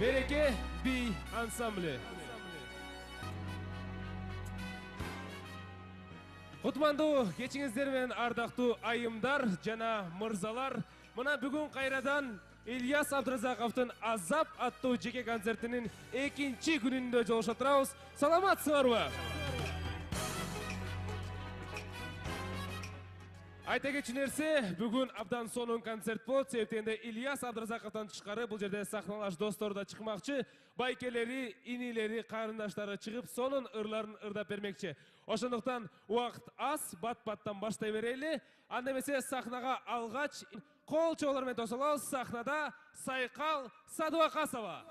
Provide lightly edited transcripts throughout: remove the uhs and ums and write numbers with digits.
Береке би ансамблі. Кутмандуу кечиңиздер ардактуу айымдар жана мырзалар. Мына бүгүн кайрадан Ильяс Абдразаковдун Азап аттуу жеке концертинин экинчи күнүндө жолугуша турабыз. Саламатсыңарбы? Айта кетчү нерсе, бүгүн абдан сонун концерт болот. Себептенде Ильяс Абдразаковдон тышкары бул жерде сахналаш достор да чыкмакчы, байкелери, инилери, карындаштары чыгып, сонун ырларын ырдап бермекчи. Ошондуктан убакыт аз, бат-баттан баштай берели. Анда эмесе сахнага алгач кол чоолор менен тосолобуз. Сахнада Сайкал Садубакасова.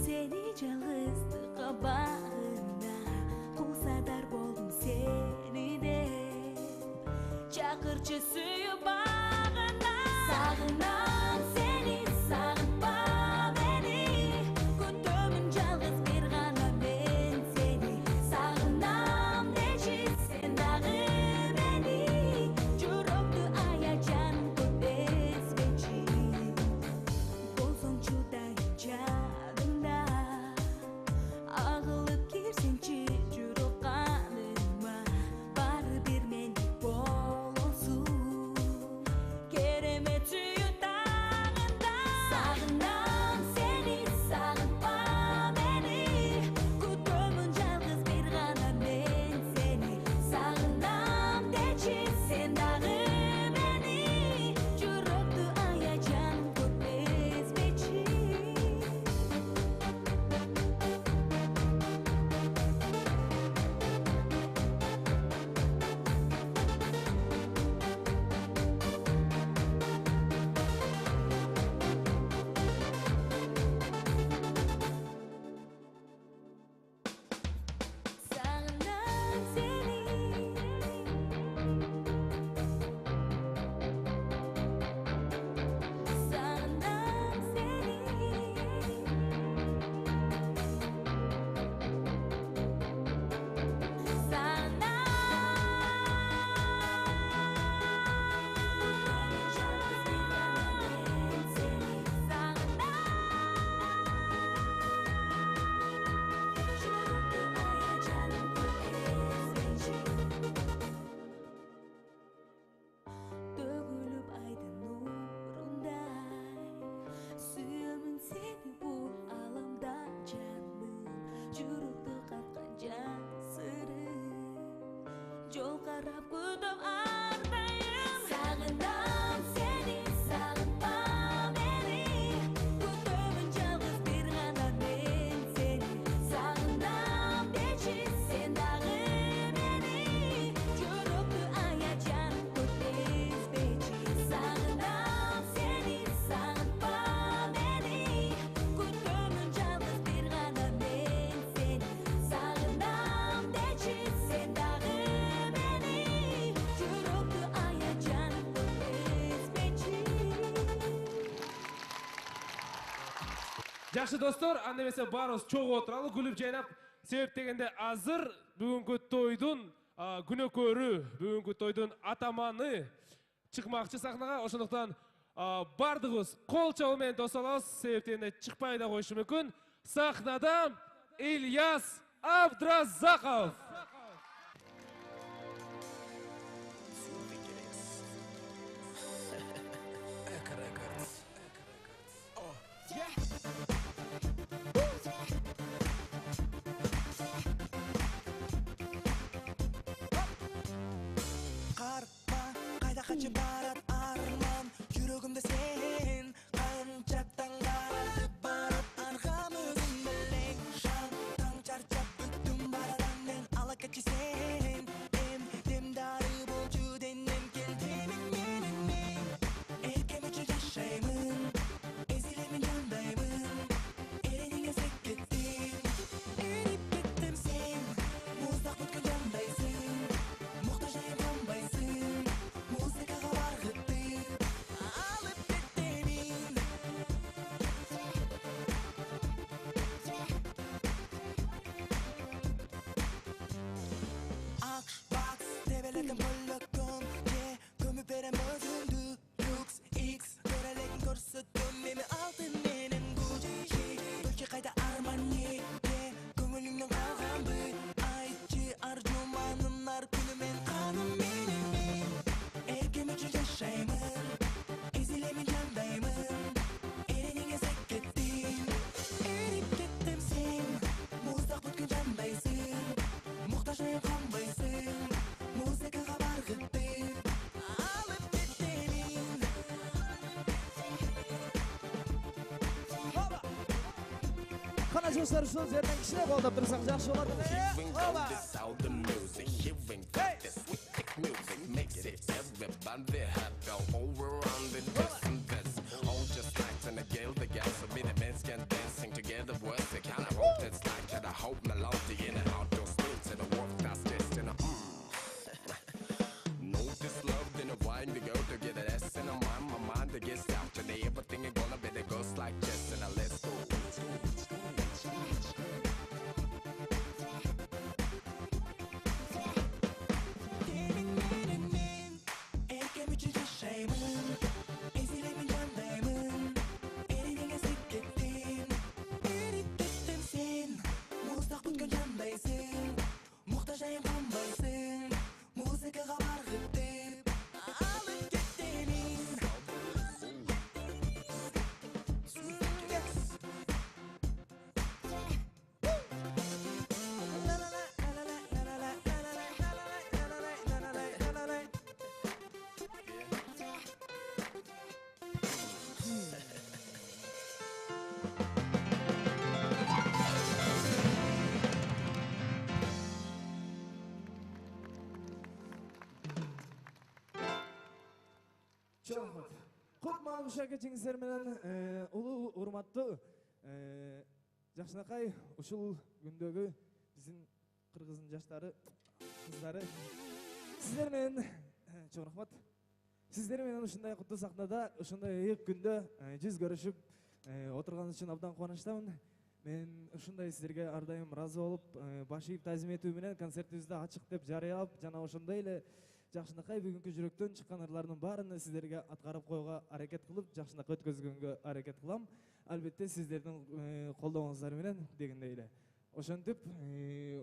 Seni жалғыздыққа бағына Құлсадар болдым сені де Шақыршы сүйіп бағына Сағынам сені, сағынба мені Күтімін жалғыз бір ғана мен сені Сағынам неші сен дағы мені Жүректі аяжан көтбеспечи Болсаң шудайын жадымда Ағылып керсенші жүрек қаныма Бары бір мені болсу Керемет сүйі тағында Сағынам сені, сағынба мені Күтімін жалғыз бір ғана мен сені Сағынам дечі сен дағы мені Жүректі аяжан көтбеспечи Сағынам сені Сағынам Төгіліп айдың нұрындай Сүйемін сені бұл аламда жаным Жүректі қатқан жасырын Жол қарап күтіп ардайым Сағынам сені, сағынба мені Күтімін жалғыз бір ғана мен сені Сағынам дечі сен дағы мені Жүректі аяжан көтбеспечи Сағынам сені, сағынба мені Күтімін жалғыз бір ғана мен сені Сағынам дечі сен дағы мені Жүректі аяжан көтбеспечи Жакшы достор, анда эмесе баарыбыз чогуу отуралы, күлүп жайнап. Себеп дегенде азыр бүгүнкү тойдун күнөкөрү, бүгүнкү тойдун атаманы чыкмакчы сахнага. Ошондуктан бардыгыбыз кол чабуу менен тосолобуз. Себеп дегенде чыкпай да коюшу мүмкүн. Сахнада Ильяс Абдразаков. Қарпа, қайда қачып барат арман Жүрегімде сен қаншаттан қаратып барат Арқам өзім білең жан Таң чарчап бүттім барадан мен жатқан жастар ушул жерден кичине колдоп турсак жакшы болот эле. Hearing Ооба. this sound the music, hearing this wicked music makes it everybody happy all around the this and this. All just like in a gale, the gals of me, the men can dancing together. What's the kind of hope that's like that? I hope melody in an outdoor streets and a walk that's just in a know this love in a wine to go to get an S in my mind to get out today. Everything is gonna be the ghost like this and a let's go. Чоңот. Кутман шакетиңиздер менен улуу урматтуу жакшынакай ушул күндөгү биздин кыргыздын жаштары, кыздары сиздер менен чоң рахмат. Сиздер менен ушундай куттуу сахнада, ушундай ыйык күндө жүз көрүшүп отурганыңыз үчүн абдан кубанычтамын. Мен ушундай сиздерге ар дайым ыраазы болуп, баш ийип тазим этүү менен концертибизди ачык деп жарыялап, жана ошондой эле Жакшынакай бүгүнкү жүрөктөн чыккан ырлардын баарын сиздерге аткарып коюуга аракет кылып, жакшынакай өткөзгөнгө аракет кылам. Албетте сиздердин колдооңуздар менен дегендей эле. Ошентип,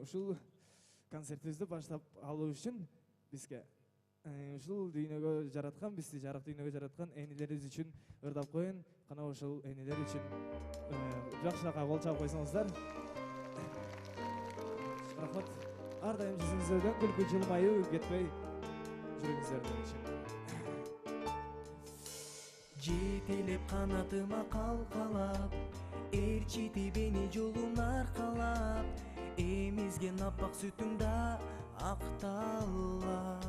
ушул концертибизди баштап алуу үчүн бизге ушул дүйнөгө жараткан, бизди жарык дүйнөгө жараткан энилерибиз үчүн ырдап коеюн. Кана ушул энилер үчүн жакшынакай кол чаап койсоңуздар. Рахмат. Ар дайым жүзүңүздөн күлкү жылмайуу кетпей Жетелеп канатыма калкалап, ээрчитип эни жолун аркалап, эмизген аппак сүтүңда акталап.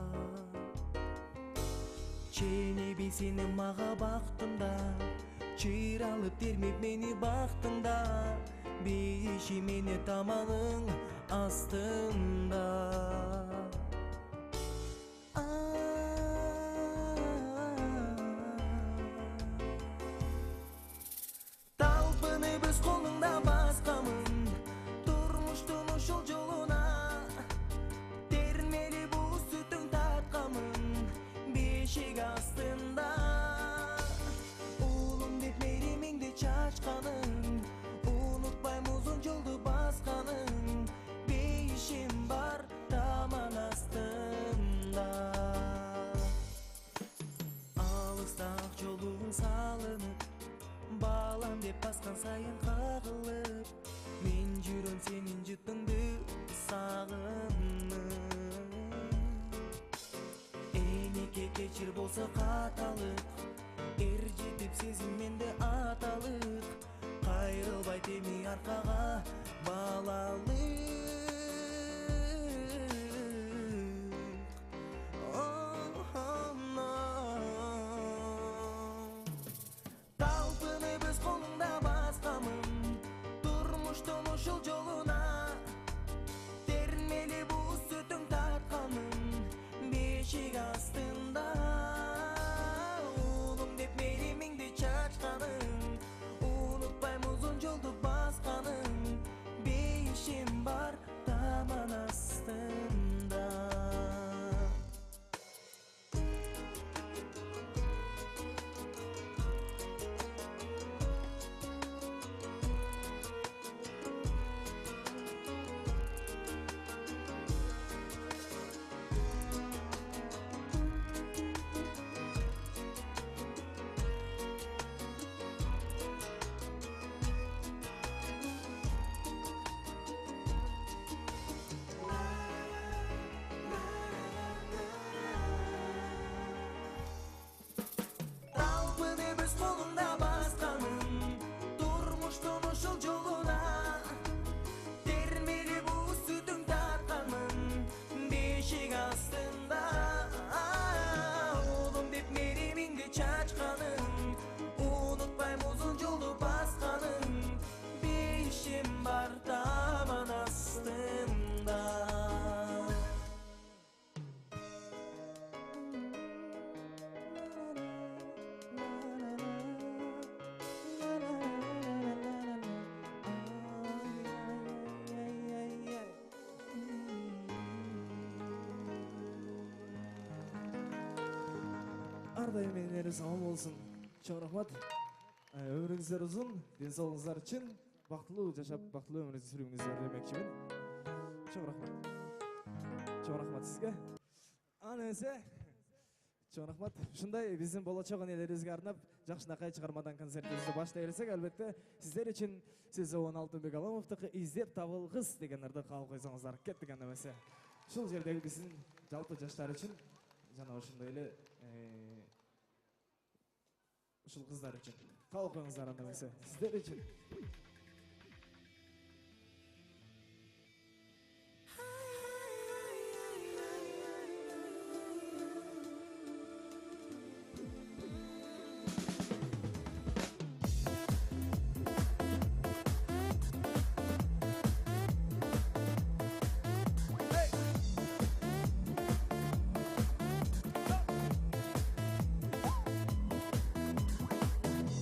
Ченеби сени мага бактымда, чыйралып термеп мени бактыңда, бейиши мени таманың астында. Басқан сайын қағылып, мен жүрем сенің жытыңды сағынып. Энеке кечір болса қаталық, жетіп сезім менде аталық. Қайрылбай теми арқаға балалық. ар дайым энелерибиз аман болсун. Чоң рахмат. Өмүрүңүздөр узун, ден соолугуңуздар үчүн бактылуу жашап, бактылуу өмүрүңүздү сүрүүңүздөр демекчимин. Чоң рахмат. Чоң рахмат сизге. Аны эсе чоң рахмат. Ушундай биздин болочок энелерибизге арнап жакшынакай чыгармадан концертибизди баштай берсек, албетте сиздер үчүн Сезон Алтынбек Аламовдуку «Издеп табылгыз» деген ырды кабыл койсоңуздар кеттик анда эмесе. Ушул жердеги биздин жалпы жаштар үчүн жана ошондой эле ушул кыздар үчүн кабыл коюңуздар анда эмесе. Сиздер үчүн.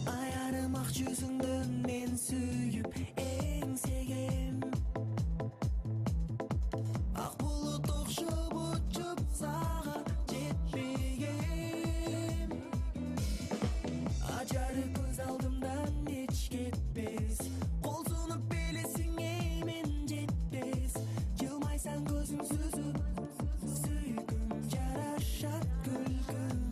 Ayarım ak yüzünden men suyup engsegem Ak bulut okşup uçup sağa jetpegem Acarı göz aldımdan hiç ketpes Kol sunup belesin eymen jetpes Yılmaysan gözüm süzüp Süygüm yaraşat gülgüm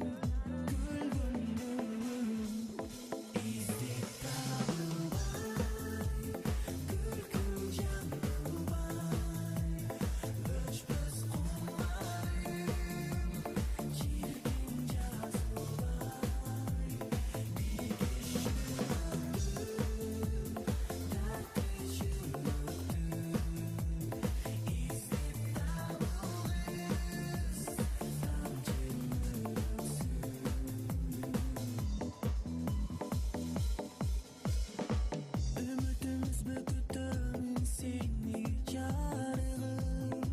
Ümitimiz bükütüm seni yarığım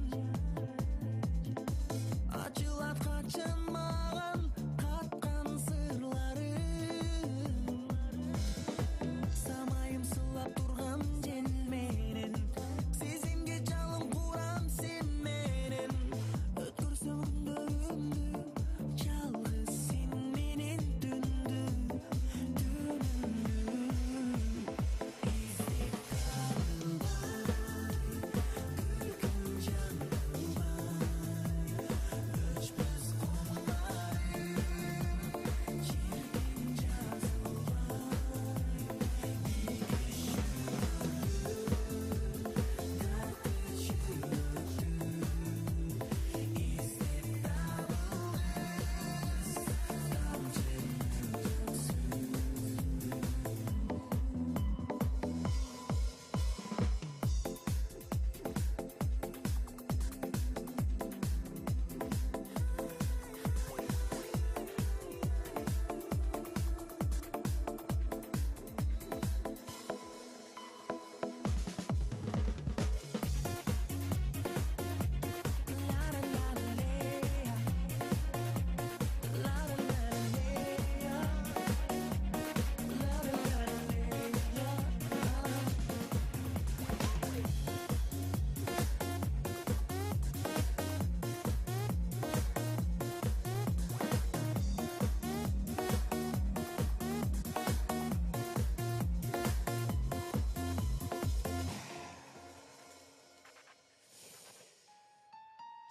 Acılat kaçınmağın katkan sırlarım Samayım sılap durğan jenmenen Sezimge çalım kuram sen menen Ötürsün ömrümdü Çalgız sen menen dündü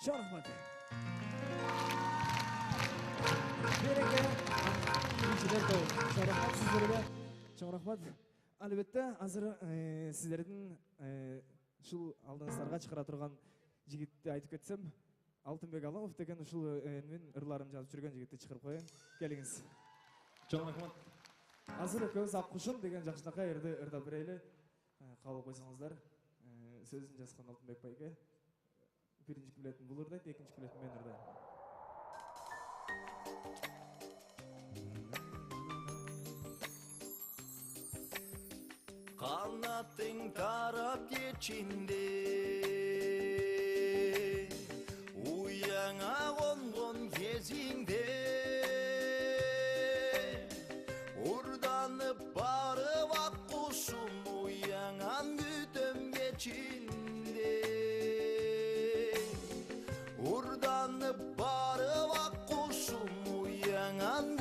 Чоң рахмат. Береке. Чоң рахмат сиздерге. Чоң рахмат. Албетте азыр сиздердин ушул алдыңыздарга чыгара турган жигитти айтып кетсем, Алтынбек Аламов деген ушул мен ырларын жазып жүргөн жигитти чыгарып коеюн. Келиңиз. Чоң рахмат. Азыр экөөбүз ак кушум деген жакшынакай ырды ырдап берели. Кабыл койсоңуздар. Сөзүн жазган Алтынбек байке. Биринчи куплетін бұл ырдайды, екінші куплетін мен ырдайм. Kanatın tarap geçinde Uyana kongon gezinde Urdanıp barı vak kuşum Uyanan güdüm geçinde Urdanıp barı vak kuşum Uyanan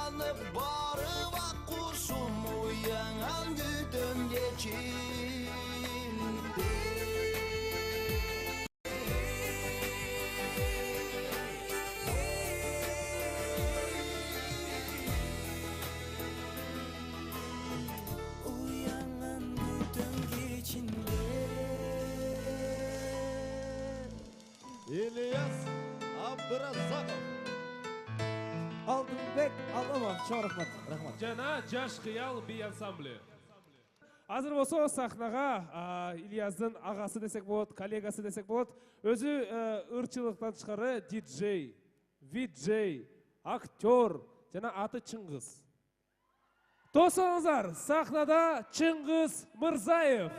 uyanıp barıp ak kuşum uyanan güdüm geçinde. Uyanan güdüm geçinde. İlyas Abdurazakov. Алтынбек Алымов, чоң рахмат. Рахмат. жана жаш кыял би ансамблі. Азыр болсо сахнага Ильяздын агасы десек болот, коллегасы десек болот, өзү ырчылыктан тышкары диджей, виджей, актер жана аты Чыңгыз. Тосуңуздар, сахнада Чыңгыз Мырзаев.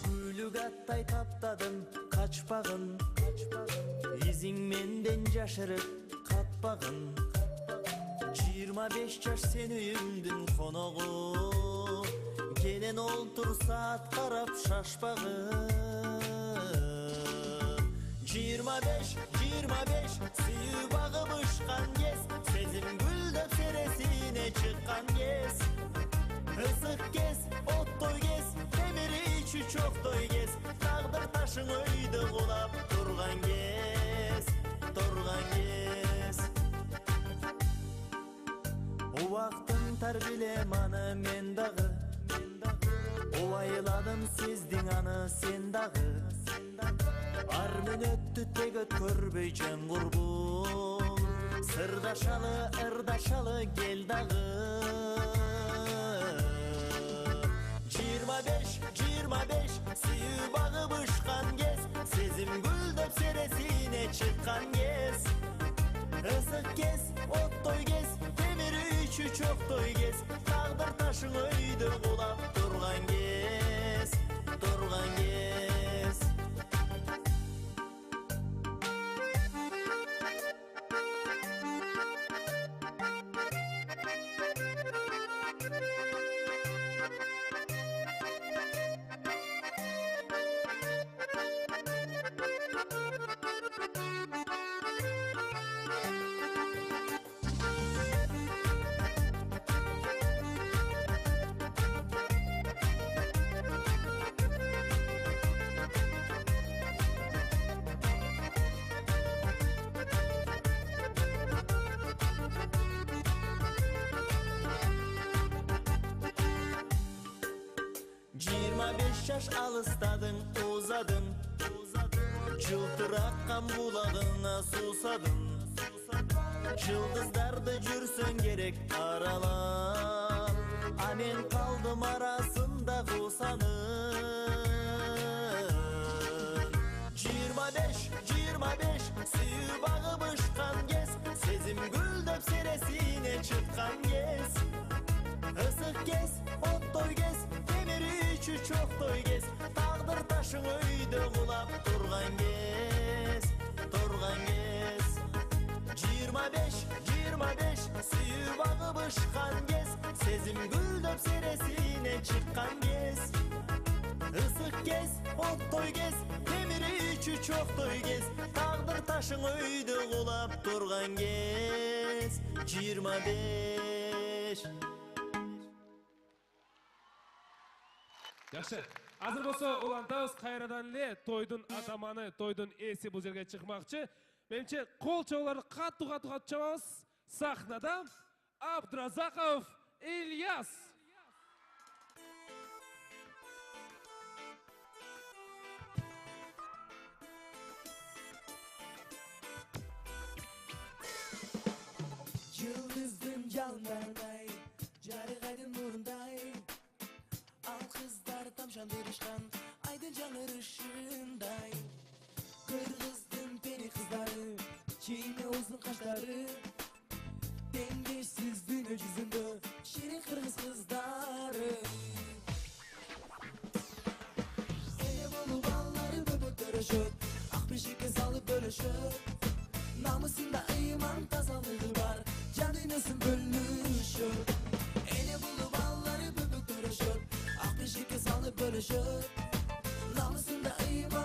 Gülük atтай таптадым качпагын, изиң менден жашырып катпагын. 25 жаш сен үйүмдүн коногу, келен олтур саат карап шашпагын. 25 сүйүү багып ышкан кез, сезим гүлдөп сересине чыккан кез. Ысык кез, оттой кез, темир ичи чоктой кез, тагдыр ташың өйдө кулап турган кез, турган кез. Убактын тар билем аны мен дагы, убайладым сездиң аны сен дагы. Ар мүнөттү тег өткөрбөй жан курбум, сырдашалы, ырдашалы кел дагы. 25 сүйүү багып ышкан кез, сезим гүлдөп сересине чыккан кез. Ысык кез, оттой кез, темир ичи чоктой кез, тагдыр ташың өйдө кулап турган кез, турган кез. Жаш алыстадың, узадың, жылтыраккан булагына суусадың. Жылдыздарды жүрсөң керек аралап, а мен калдым арасында куусанып. 25 сүйүү багып ышкан кез, сезим гүлдөп сересине чыккан кез. Ысык кез, оттой кез, темир ичи чоктой кез, тагдыр ташың өйдө кулап турган кез, турган кез. 25 сүйүү багып ышкан кез, сезим гүлдөп сересине чыккан кез. Ысык кез, оттой кез, темир ичи чоктой кез, тагдыр ташың өйдө кулап турган кез. 25. Жакшы. Азыр болсо улантабыз, кайрадан эле тойдун атаманы, тойдун ээси бул жерге чыкмакчы. Менимче кол чабууларды катуу чабабыз. Сахнада Абдразаков Ильяс. Yıldızın yanlarday, jarıgaydın nurunday. Al kızlar tamşandırışkan, aydın canır ışığınday. Kırgızdın peri kızları, çiğne uzun kaşları. Dengesiz dünya yüzünde, şirin kırgız kızları. Ele bolu balları böbök döröşöp, ak beşikte salıp bölüşöp. Namusunda iman tazalığı var, can dünyasın bölüşüp. Ele bolu balları böbök döröşöp, ak beşikte salıp bölüşöp.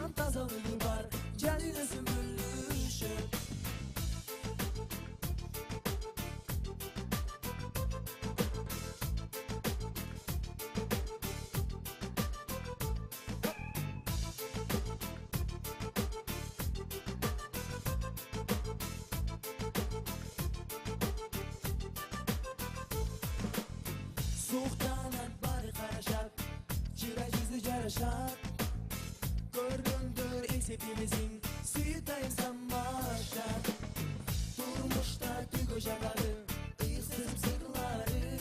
iman tazalığı var Canine sümbüllüşüp Soğuktanan bari karışak Çıra yüzlü caraşak Görgündür ilk hepimizin Süyütayım sanmaşak Durmuşlar tügö jagalı Iyıksız sırları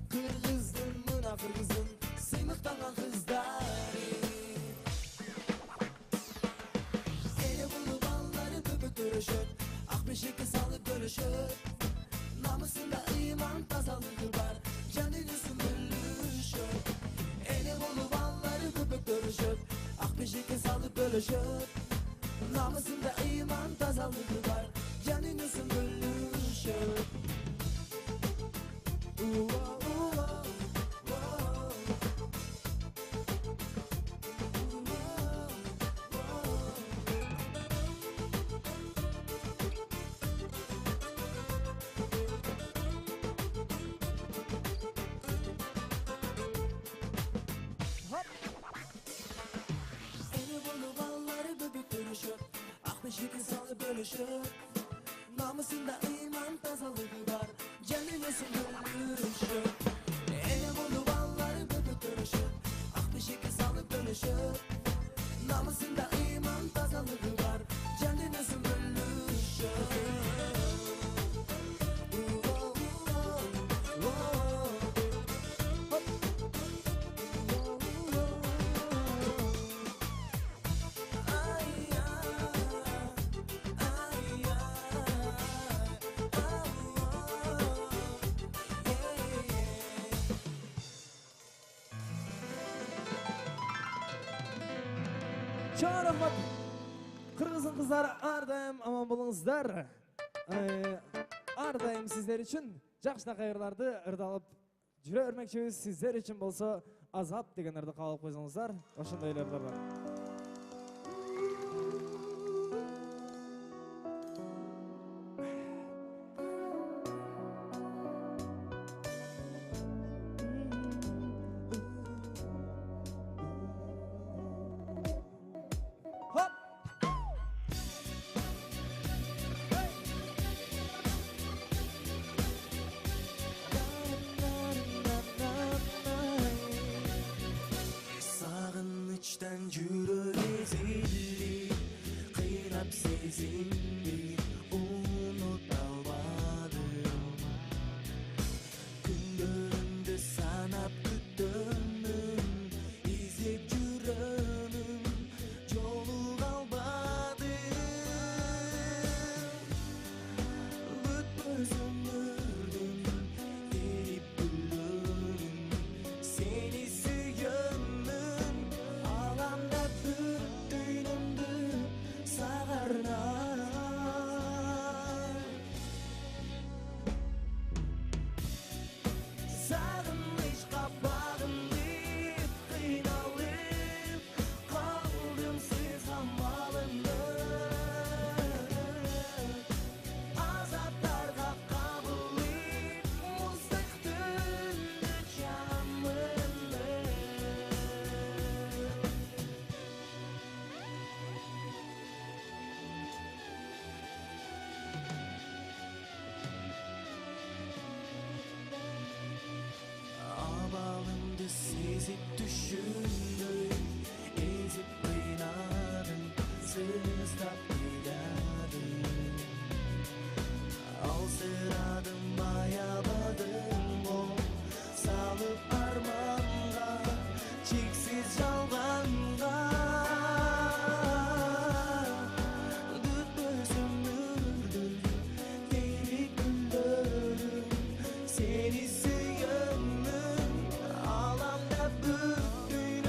Kırgızdın mına kırgızın Sıymıktanan kızları Ele bulu balları köpük dörüşüp Akbeşik'i salıp bölüşüp Namusunda iman tazalığı var Canını sümbüllüşüp Ele bolu balları köpük dörüşüp Akbeşik'i salıp bölüşüp Namusunda iman tazalığı var Canını sümbüllüşüp Eli bolu balları böbük dönüşüp Akbeşik'i salıp bölüşüp Namusunda iman tazalığı var Canını sümbüllüşüp Eli bolu balları böbük dönüşüp Akbeşik'i salıp bölüşüp Namusunda iman tazalığı var Canını sümbüllüşüp Çok rahmat. Kırgızın kızları ardayım aman bulunuzlar. Ardayım sizler için. Жақшына қайырларды ырдалып жүре өрмекшіміз сіздер үшін болса азап дегендерді қалып қойсаңыздар. Ошондай ойлар бар. Хоп! Sağınıçtan yürür ezildi Kıynap sezimdi Unut almadım Günlerinde sanap küttümüm İzlep yürümüm Yolu kalmadım Bütmüz ömürdüm Erip gülürüm Seni süyümüm Alanda büttüğünümdü Sağarlar Sağınmış kapağımdı Kıynalıp Kaldım siz hamalında Azaplarga kabul et Muzdıktın camını Abalımdı sezip düşündüm Ezip kıynadım Sızlap kıynadım Alsıradım bayabadım o Salıp armağanға Çeksiz жалғанға Bütmüz ömürdüm Deli gündörüm Seni süyümüm Alanda büttüğünümdü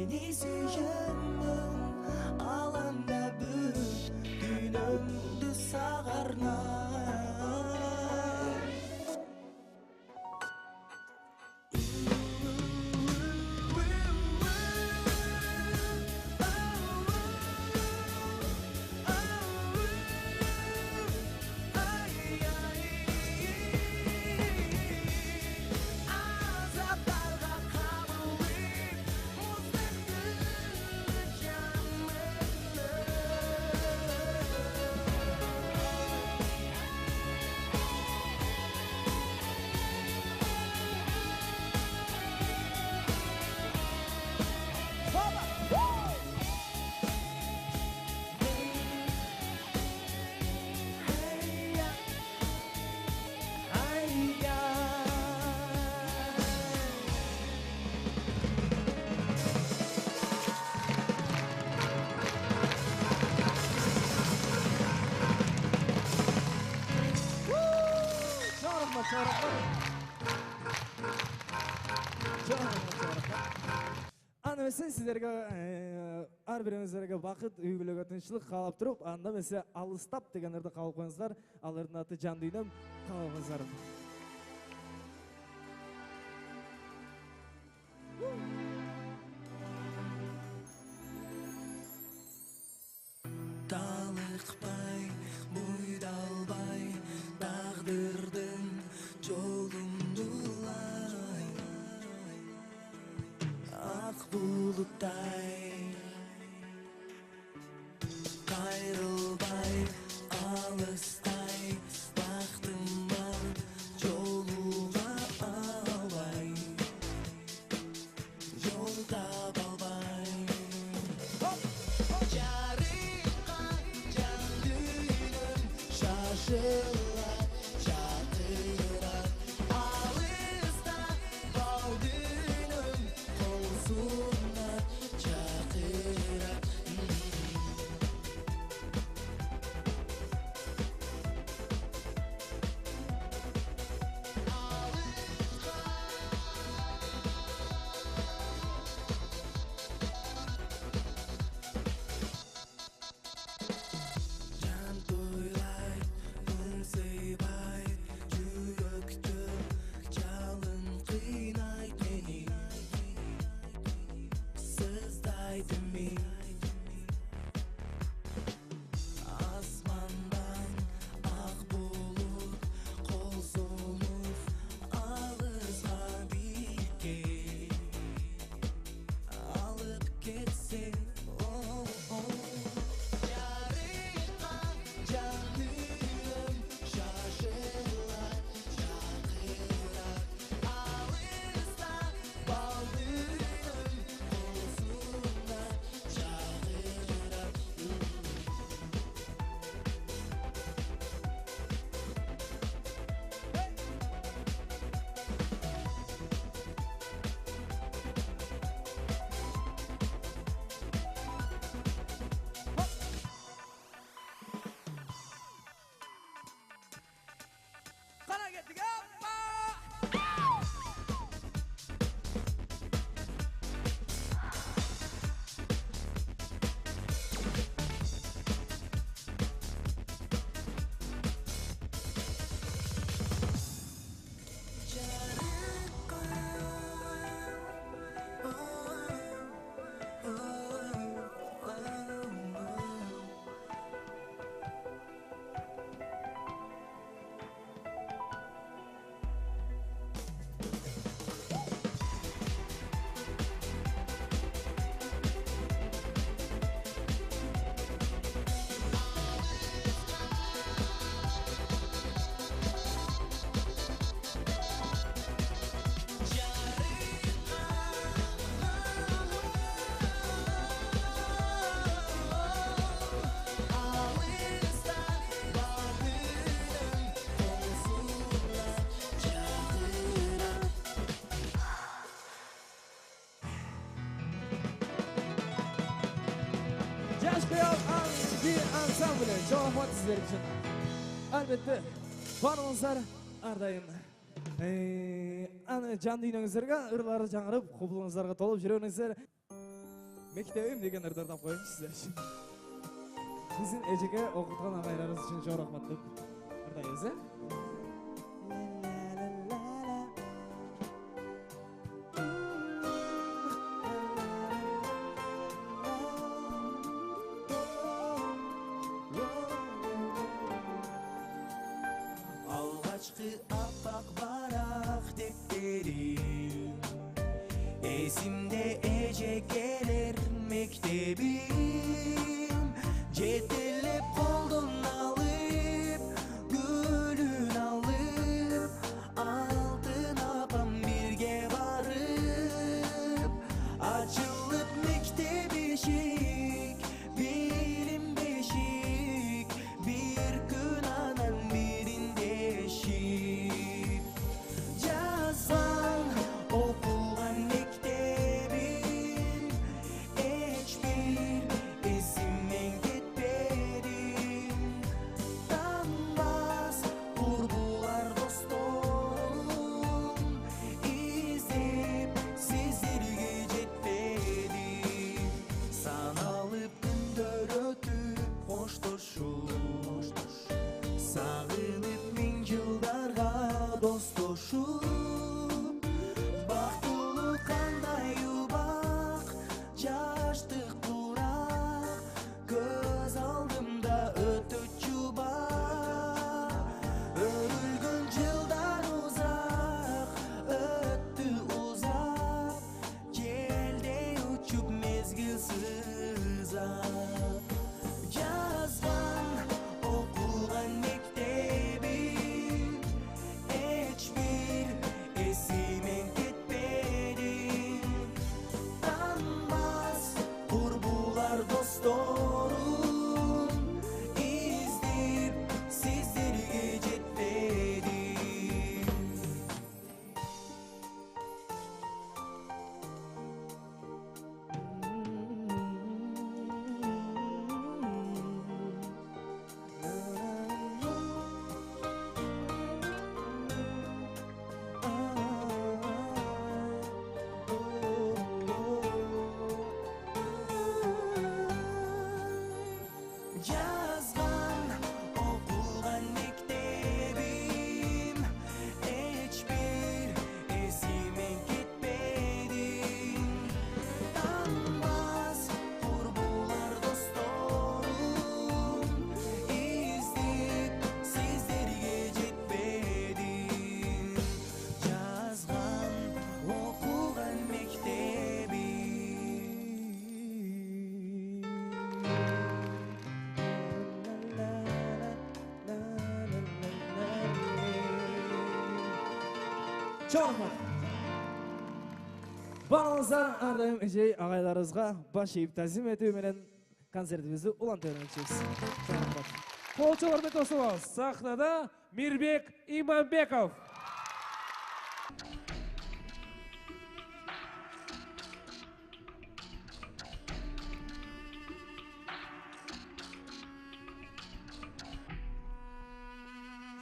Seni süyündüm alanda bütün ömrümdü sağarna. Аны месе сіздерге ар біріңіздерге бақыт, үйгілігі, тыншылық қалап тұрып, анда месе алыстап дегендерді қалып қойыңыздар, алардың аты жан дүйнем қалап қойыңыздар. Талықпай, бұйдалбай, тағдырдың жолындулай, ақ бұлыттай, қайрылбай, алыстай, бақтымнан жолуға албай, жол таба албай. Şaşırlar, çatırlar, alışta bal günüm, olsunlar, çatırlar. Can toylay, ınsıybay, жүрөктө жалын кыйнайт мени, сыздайды мен. Асмандан ак булут кол созуп алыска бийикке алып кетсе. Жарышкан жан дүйнөм шашылар, чакырар, алыста бал дүйнөм, болсундар, чагырар. Qana ketdik, appa! ансамблі çok rahmat sizler için. Elbette barыңыздар ардайым. Аны жан дүйнөңүздөргө ырлары жаңырып, кубулуңуздарға толуп жүрөңүздөр. Мектебим деген ырдар тап коеюн сиздер үчүн. Биздин эжеке окуткан агайларыбыз үчүн чоң рахмат деп ырдайбыз, Алғашқы аппақ барақ дептерим Есімде ежекелер мектебим Жетелеп қолдың алып, гүлін алып Алтын апам бірге барып Açılıp мектеп ешік, білім бешік Bir gün anan birinde eşik Жазған оқылған мектебім Ешбір есімнен кетпедім Танбас құрбылар досторым Іздеп сіздерге жетпедім Саналып күндер өтіп қоштошуп Сағынып мен жылдарға достошуп Бақтылы қандай убақ Жаштық құрақ Көз алдымда өтіп жұбақ Өрілген жылдар ұзақ Өтті ұзақ Желде ұчып мезгіл сызақ Жазған оқылған мектебім Ешбір есімнен кетпедім Танбас құрбылар досторым Іздеп сіздерге жетпедім Жазған оқылған мектебім Ешбір есімнен кетпедім Танбас құрбылар досторым Іздеп сіздерге жетпедім Жазған оқылған мектебім Чоң рахмат. Барыңыздар ардайым эжей агайларыбызга баш ийип тазим этүү менен концертибизди улантырмакчыбыз. Чоң рахмат. Қолчаларды қосылыңыз. Сахнада Мирбек Иманбеков.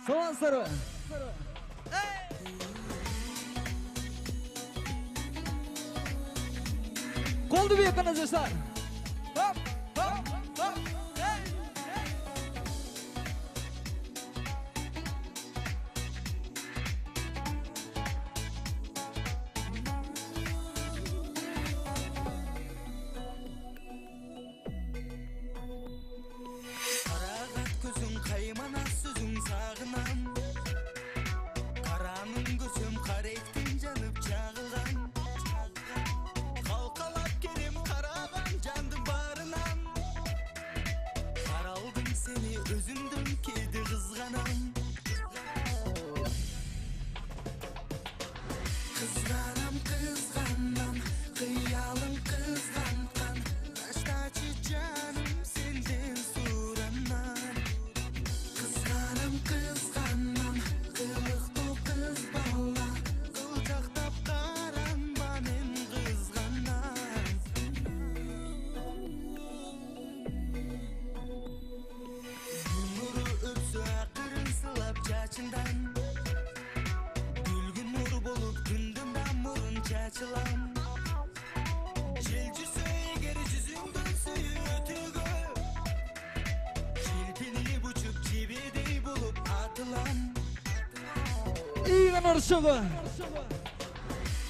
Саламатсыздарбы? Колду бийик кана жаштар. Қарағат көзің қаймана сөзің сағынам Қараның көзім қаректен жанып жағылған Қалқалап керем қараған İyi narışığı.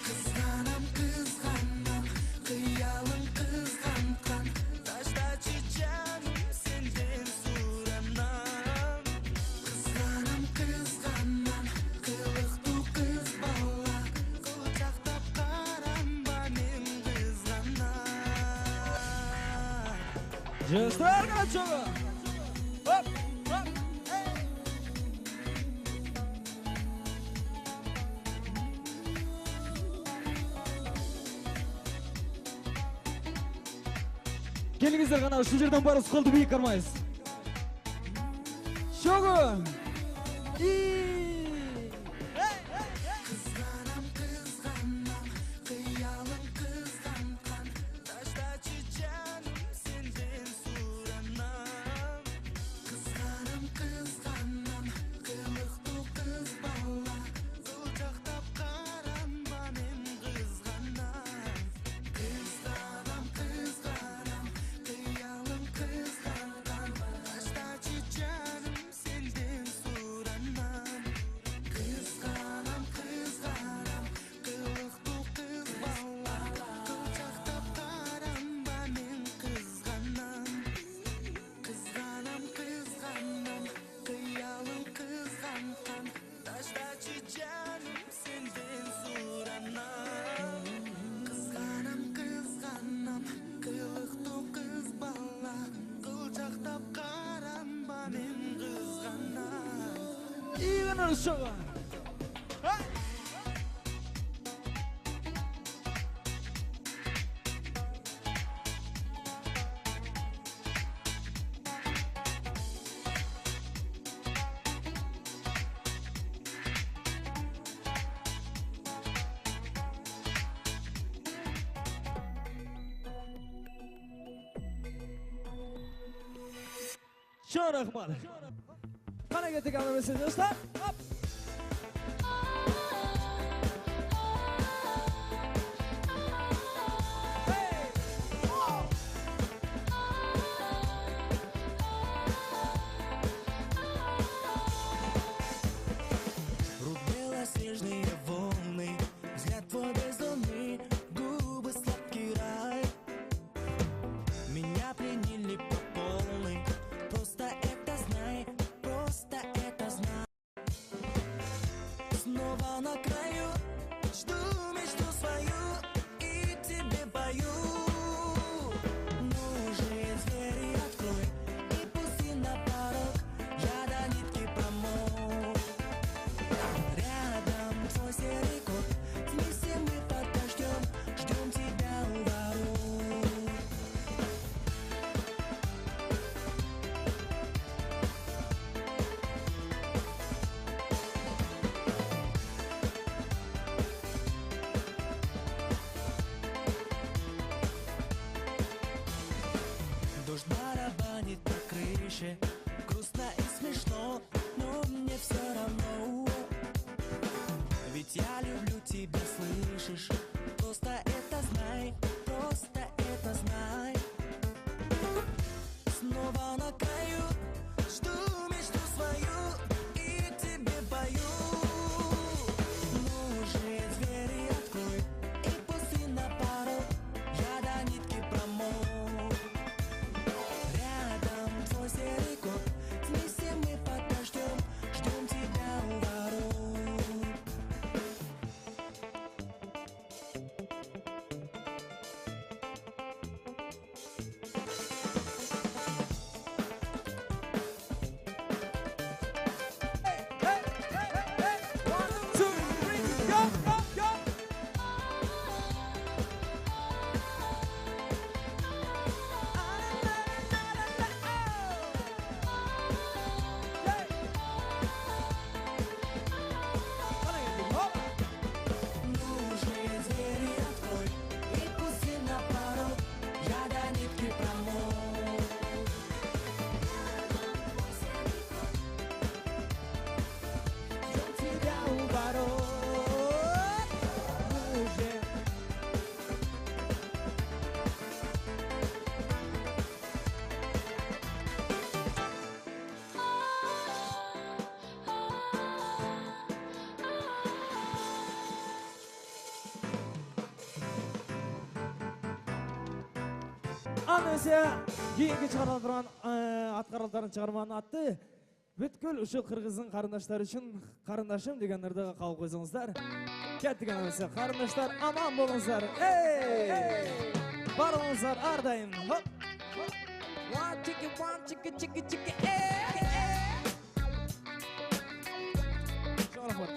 Kızganam kızganam Kıyalım kızgankan Taşta çiçeğim senden suranam Kızganam kızganam Kılıktu kız balla Kılçaktap karam benim kızganam Cestar kaçığı. Hop hop. Gelingizler qana shu yerdan bari qo'lni biyiq qarmaysiz. Shogu. Kızganam kızganam Kıyalım kızgankan Taşta çiçeğim senden suranam Kızganam kızganam Kılıktu kız balla Kılçaktap karam benim kızganam Kızganam kızganam Kıyalım kızgankan Taşta çiçeğim senden suranam Kızganam kızganam Kılıktu kız balla Kılçaktap karam benim kızganam Kızganam kızganam Kıyalım kızgankan Taşta çiçeğim senden suranam Kızganam kızganam Kılıktu kız balla Kılçaktap karam benim kızganam İyi narışığı. Çok rahmat. Qana ketdik hammasini do'stlar. Hop. Рубела снежные волны, взгляд твой бездонный, губы сладкий рай. Меня пленили по полной, просто это знай, просто это знай. Снова на краю, жду мечту свою и тебе пою. Ну же, двери открой и пусти на порог, я до нитки промок. Рядом твой серый кот, вместе мы подождем, ждем тебя у ворот. Анысы кейінгі шығарылдырған атқарылдарын шығарманы атты бүткіл ұшы қырғыздың қарындаштары үшін қарындашым деген ырдыға қалып қойсаңыздар. Кеттік анысы, қарындаштар аман болыңыздар. Барыңыздар ардайым. One chicken, Шарахмат.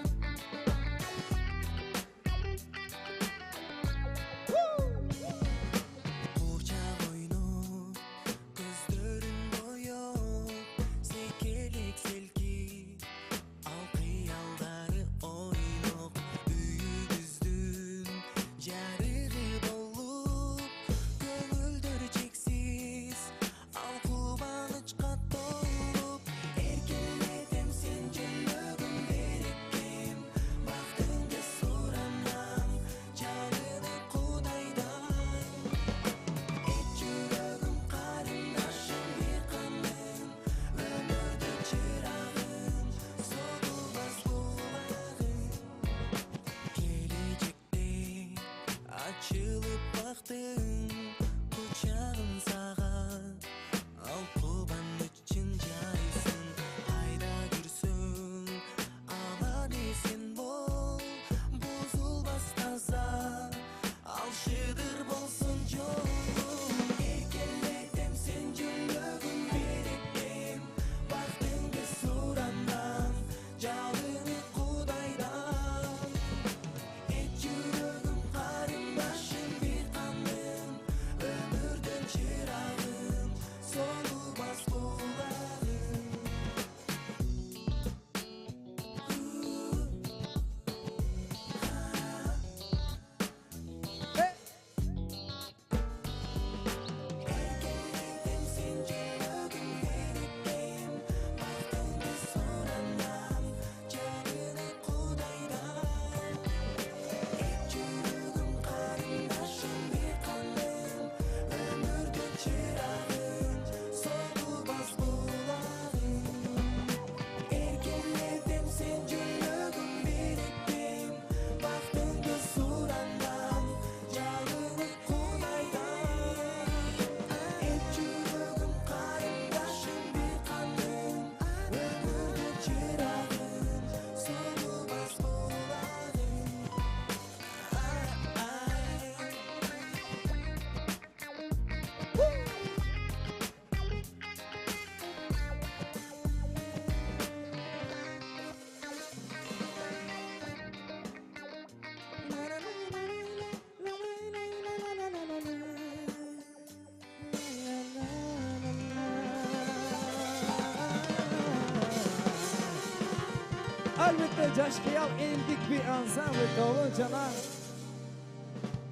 Albatta Josh Khiyal eldik bir ansambl тобы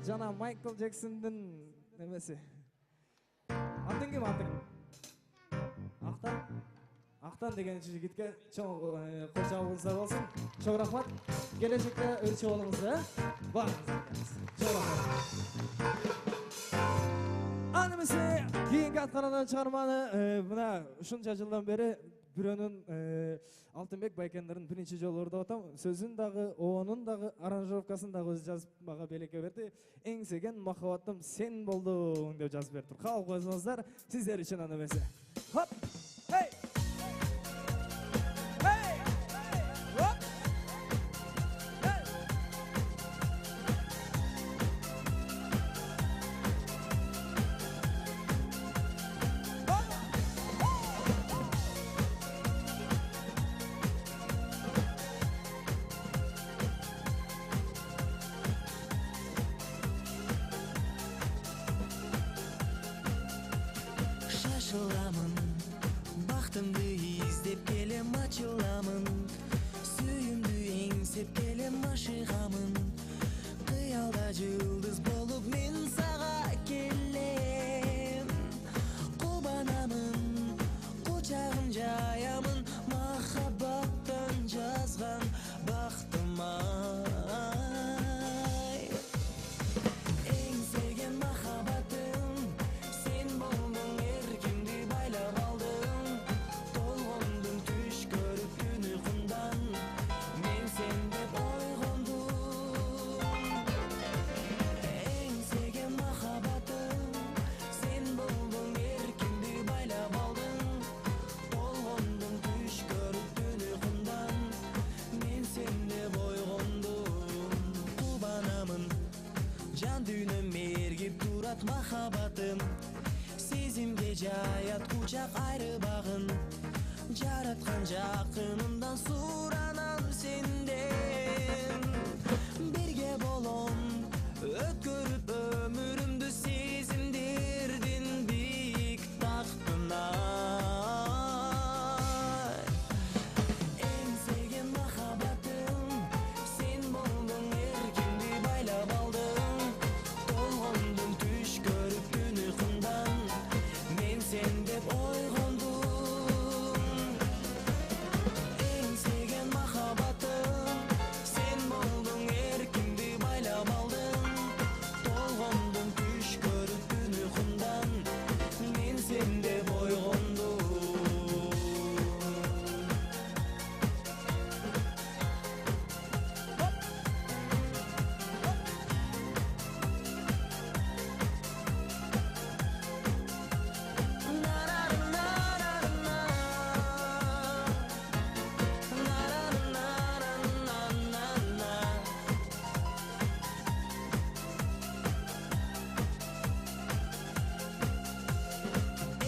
жана Майкл Джексондун немеси. Атың ким атың? Ақтан деген жигитке чоң кошчабыңыздар болсун. Чоң рахмат. Келечекте өрчө болуңуздар, барыңыздар. Чоң рахмат. Анымызы кийинки аткарылган чыгарманы мына ушунча жылдан бери бирөөнүн Алтынбек Байкендердин биринчи жолу ордоп атам. Сөзүн дагы, оонун дагы, аранжировкасын дагы өзү жазып мага белекке берди. Эңсеген махаббатым сен болдуң деп жазып берди. Кабыл койсоңуздар, сиздер үчүн аны эмесе. Хоп! Hey! Hey! Хоп! Hey! Шашыламын махаббатым сезимге жаят кучак айры багын жараткан жакынымдан суранам сенден бирге болом өткөрүп өмүрүмдү сезимдердин бийик тактына эң sevген махаббатым сен болдуң эркимди байлап алдың толгондум түш көрүп түн уйкумдан мен сен деп ойгондум эң sevген махаббатым сен болдуң эркимди байлап алдың толгондум түш көрүп түн уйкумдан мен сен деп ойгондум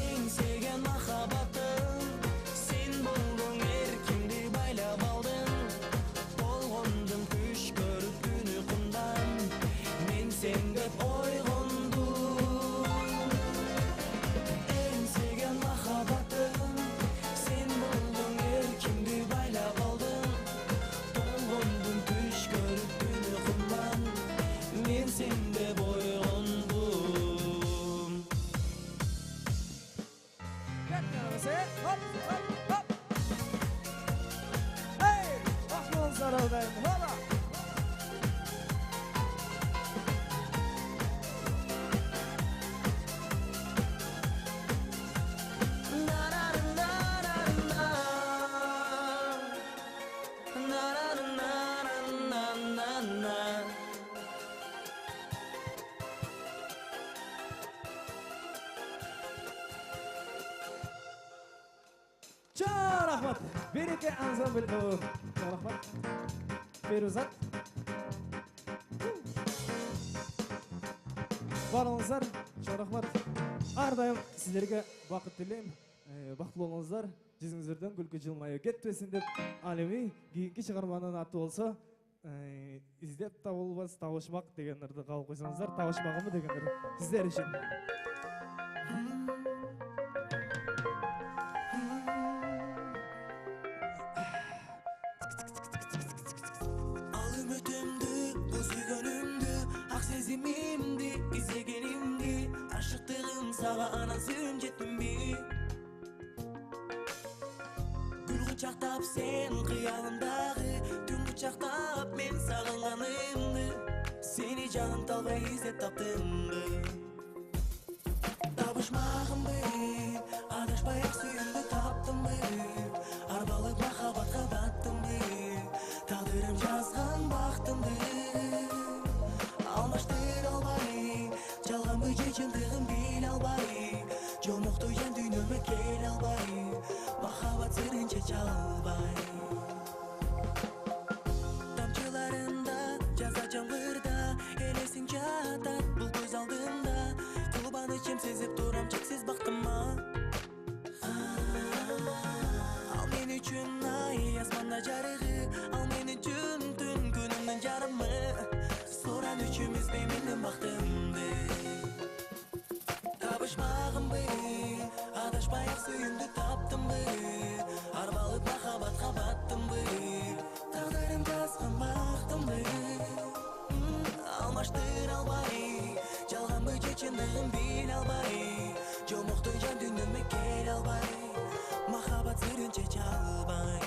эң sevген махаббатым сен болдуң эркимди байлап алдың толгондум түш көрүп түн уйкумдан мен сен деп ойгондум эң sevген махаббатым сен болдуң эркимди байлап алдың толгондум түш көрүп түн уйкумдан мен сен деп ойгондум Hey, Mahmut Sarıldayım. Hola. Çok rahmat. Birlikte ansambl bu. Çok rahmat. Feruzat. Barыңыздар, çok rahmat. Ардайым сіздерге бақыт тілеймін. Бақытлы болыңыздар. Жүзіңіздерден күлкі жылмайы кетпесін деп алеми кейінгі шығарманың аты болса іздеп табылбас табышмақ дегендерді қалып қойсаңыздар, табышмағымы дегендер сіздер үшін. Al ümitimdi, bu sүйгөнүмдү, ак сезимимди, изегенимди, ашыктыгым сага анасым жетимби. Гүл кучактап сен кыялымдагы, түн кучактап мен сагынганымды, сени жаным талбай издеп таптымбы. Табышмагымбы, адашпай ак сүйүүмдү таптымбы, арбалып махаббатка баттымбы. Тағдырым жазған бақтымды алмаштыра албай, жалғанбы же чындыгын биле албай, жомокту жан дүйнөмө келе албай, махаббат сырын чече албай. Тамчыларында жаза жамгырда элесиң жатат бул көз алдымда, кубанычым сезип турам чексиз бактыма. Ал мен үчүн ай асманда жарыгы, ал мен үчүн түн күнүмдүн жарымы, суран үчүн үзбөй менден бактымды. Табышмагымбы, адашпай ак сүйүүмдү таптымбы, арбалып махаббатка баттымбы, тагдырым жазган бактымбы. Алмаштыра албай, жалганбы же чындыгын биле албай, жомокту жан дүйнөмө келе албай, махаббат сырын чече албай.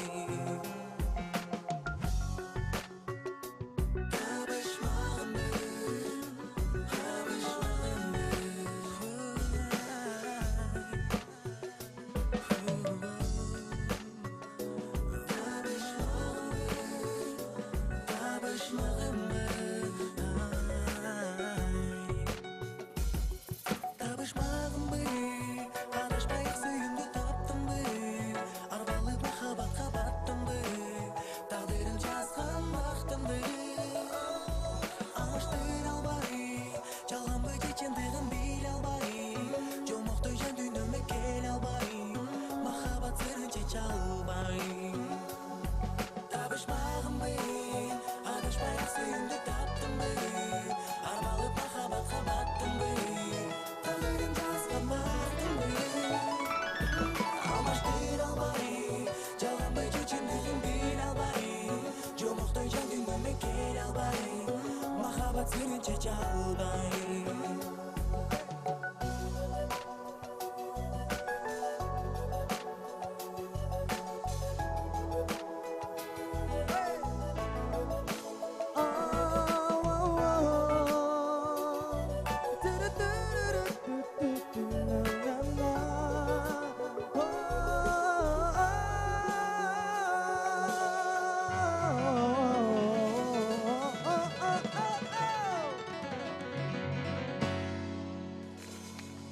Табышмагымбы, адашпай ак сүйүүмдү таптымбы, арбалып махаббатка баттымбы. Suyundu taptım bey Armalı mahabatqa battım bey Taqdirim жазған baktım bey Almaştır albay Жалганбай чечимдигин бил албай Жомоктой жан дүйнөмө кел албай Махабат сенин чече албай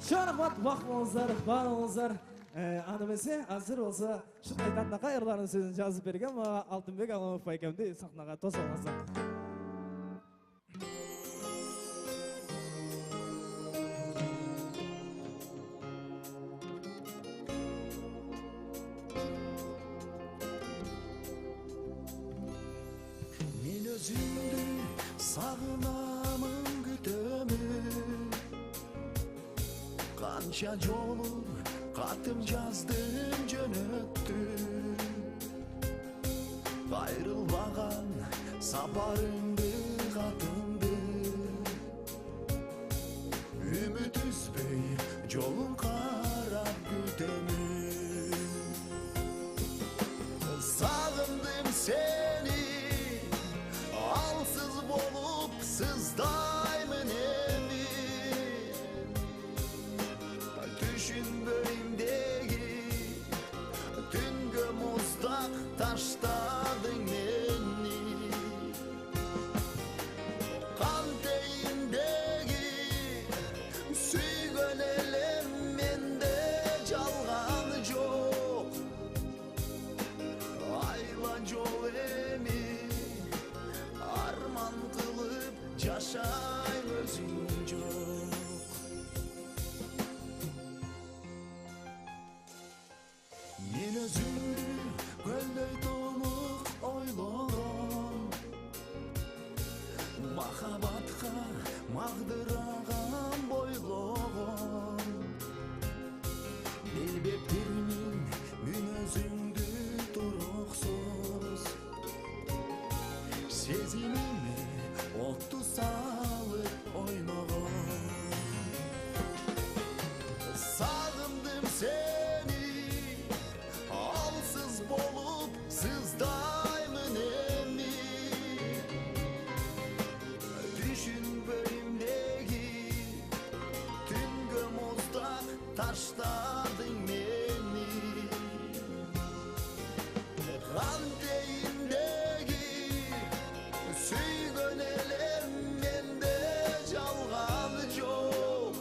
Шарахмат вақ болыңыздар, бар болыңыздар. Аны білсе, азыр болса Шынтайтатнақа эрларының сөзін жазып берген Алтынбек Аламов байкемді сахнаға тосалыңыздар. Мен өзіңді сағынамын күтемін Қанша жолы қатым жаздым жөнөттүм Кайрылбаган сапарыңды катымды Үмүт үзбөй жолун карап күтөмүн Сагындым сени алсыз болуп сыздаймын эми Düşünböğümdeki Tüngö muzdaq taşladın beni Kan teyindeki Süygön elem mende çalgan çok Ayla çok emi Arman kılıp yaşayım özün çok Мен өзіңді көлдөй тонук ойлогом Махабатқа магдыраган бойлогом Белбептеринин мен өзіңді туруксуз Сезимиме отту салып ойногом Сагындым сени Alsız bolup sızdayımın emi Düşünböğümdeki Tüngö muzdaq taşladın beni Kan teyindeki Süygön elem mende çalgan çok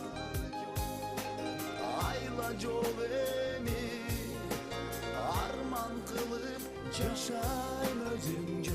Ayla çok emi Arman kılıp yaşayım özüm çok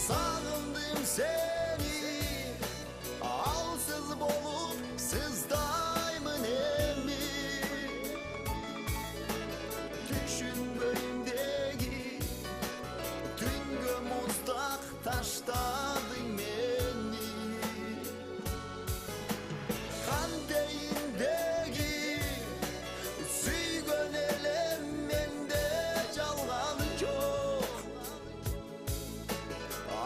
Sağındım seni Alsız bolup sızdayımın emi Düşünböğümdeki Tüngö muzdaq taşladın beni Kan teyindeki Süygön elem mende çalgan çok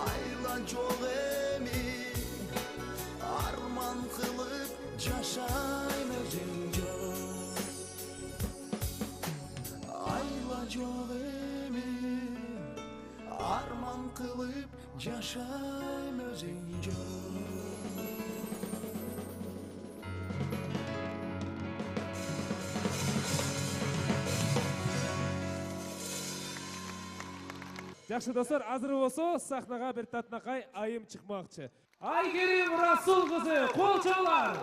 Ayla çok emi Arman kılıp yaşayım özüm çok Ayla çok emi Arman kılıp yaşayım özüm çok Жакшы достор, азыр болсо сахнага бир татынакай айым чыкмакчы. Айгерим Расул кызы, кол чабыңдар.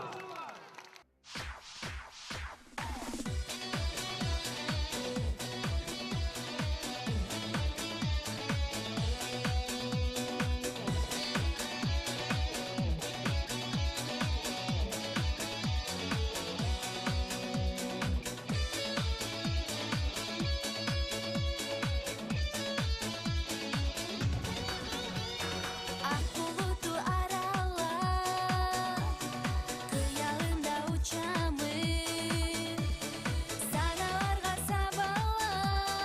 Ақ бұлытты аралап, қиялымда ұшамын. Саналарға сабалап,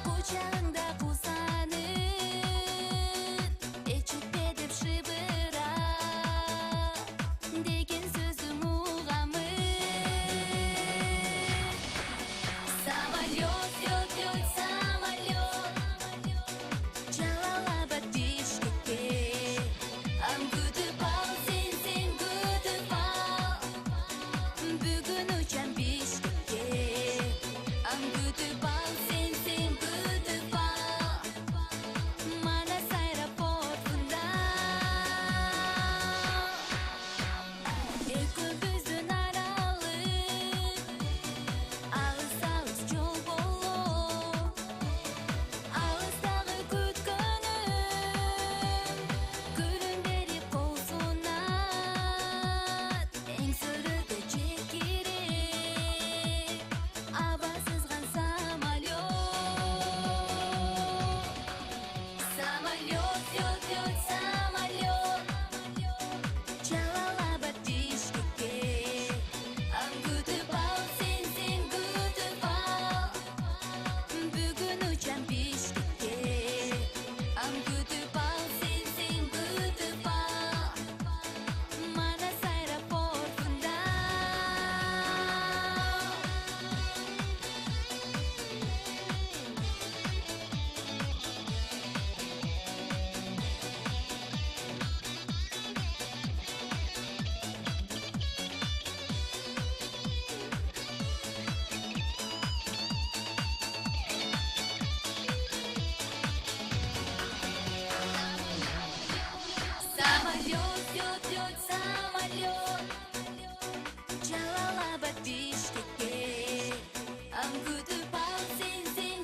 құшағыңда қусанып. Ечітпедіп шыбыра, деген сөзім ұғамын. Самолет, лет, лет, самолет, Жалалабад Бишкекке. Ам күтіп ал, сен күтіп ал. Бүгін ұшам Бишкекке. Ам күтіп ал, сен күтіп ал. Манас аэропортында. Екеуміздің аралық алыс-алыс жол болып. Алыстағы күткенім күлімдері қол сунат. Ең сұрыды жек керек абасызған самолет. Самолет, лет, лет, самолет, Жалалабад Бишкекке. Ам күтіп ал, сен күтіп ал. Бүгін ұшам Бишкекке. Ам күтіп ал, сен күтіп ал. Манас аэропортында. Самолет, лет, лет, самолет, Жалалабад Бишкекке. Ам күтіп ал, сен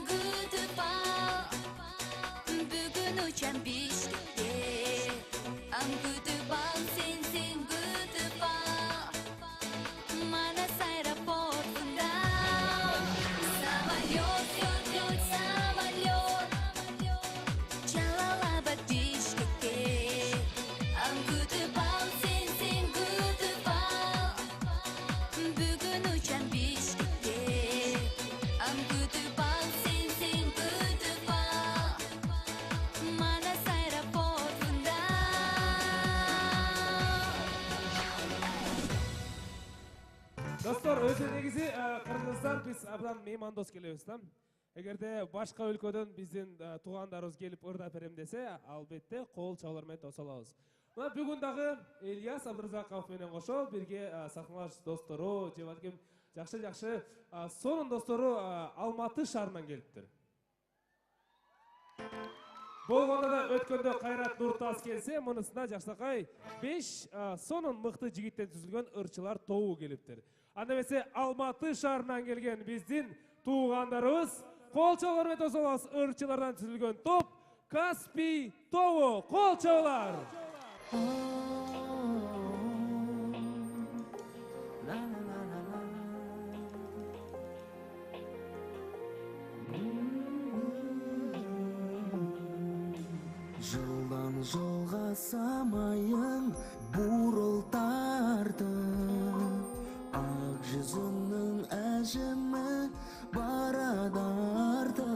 күтіп ал. Бүгін ұшам Бишкекке. Ам күтіп ал, сен күтіп ал. Манас аэропортында. Самолет, лет, лет, самолет, Жалалабад Бишкекке. Ам күтіп ал, сен күтіп ал. Бүгін ұшам Бишкекке. Ам күтіп ал, сен күтіп ал. Манас аэропортында. Достор, өзі негізі Қырғызстан біз абдан меймандос келебиз да. Эгерде башка өлкөдөн биздин туугандарыбыз келип ырдап берем десе, албетте кол чабуулар менен тосо алабыз. Мына бүгүн дагы Ильяс Абдразаков менен кошо бирге сахналаш достору, же балким жакшы сонун достору Алматы шаарынан келиптир. Болгондо да өткөндө Кайрат Нуртас келсе, мунусуна жакшакай 5 сонун мыкты жигиттен түзүлгөн ырчылар тобу келиптир. Анда эмесе Алматы шаарынан келген биздин туугандарыбыз кол чабуулар менен тосо алабыз. Ырчылардан түзүлгөн топ Каспий тобу. Кол чабуулар. Жылдан жылға самайың бурылтарды, ақ жүзіңнің әжімі барадарды.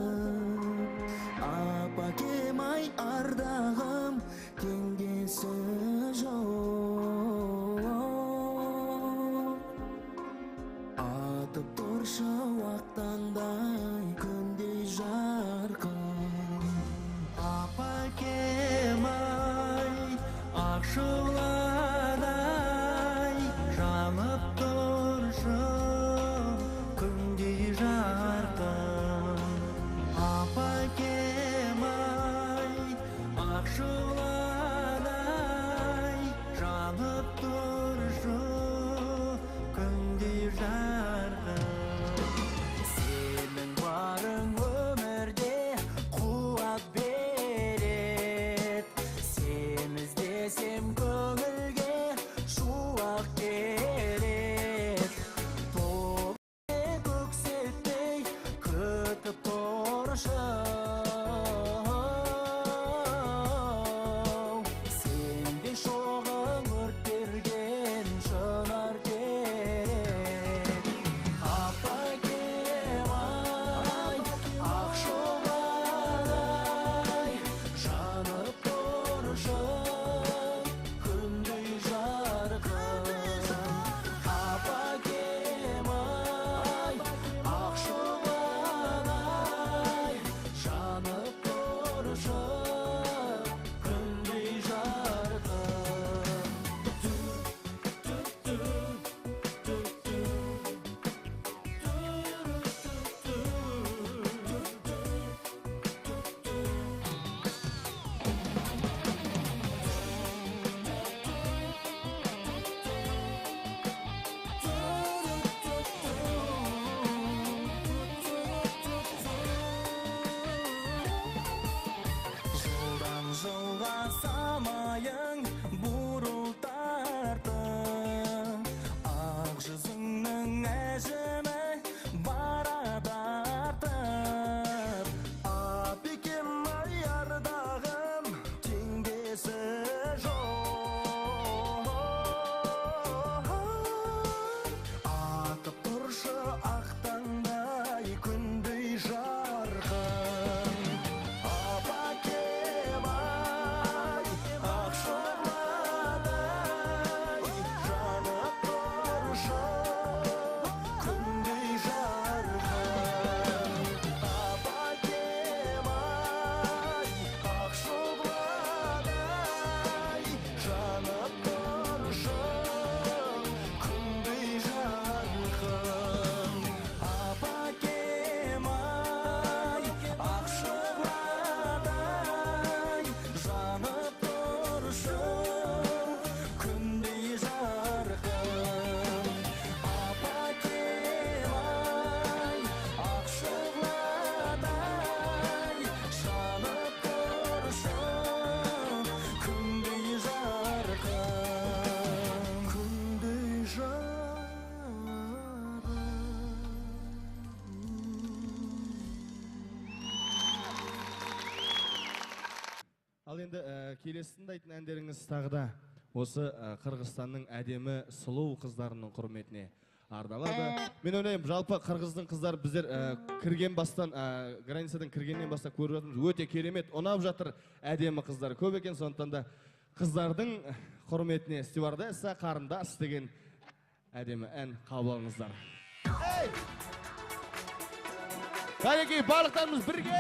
Апакем ай ардағым теңдесі жоқ. Атып тұршы уақтандай күндей жарқын. Апакем ай ақшыладай жанып тұршы Ал енді келесі тыңдайтын әндеріңіз тағы да осы Қырғызстанның әдемі сұлу қыздарының құрметіне арналады. Мен ойлаймын, жалпы Қырғыздың қыздар біздер кірген бастан, границадан кіргеннен бастап көріп жатырмыз, өте керемет, ұнап жатыр әдемі қыздар көп екен. Сондықтан да қыздардың құрметіне стюардесса қарындас деген әдемі ән қабыл алыңыздар. Кәнекей, барлықтарымыз бірге!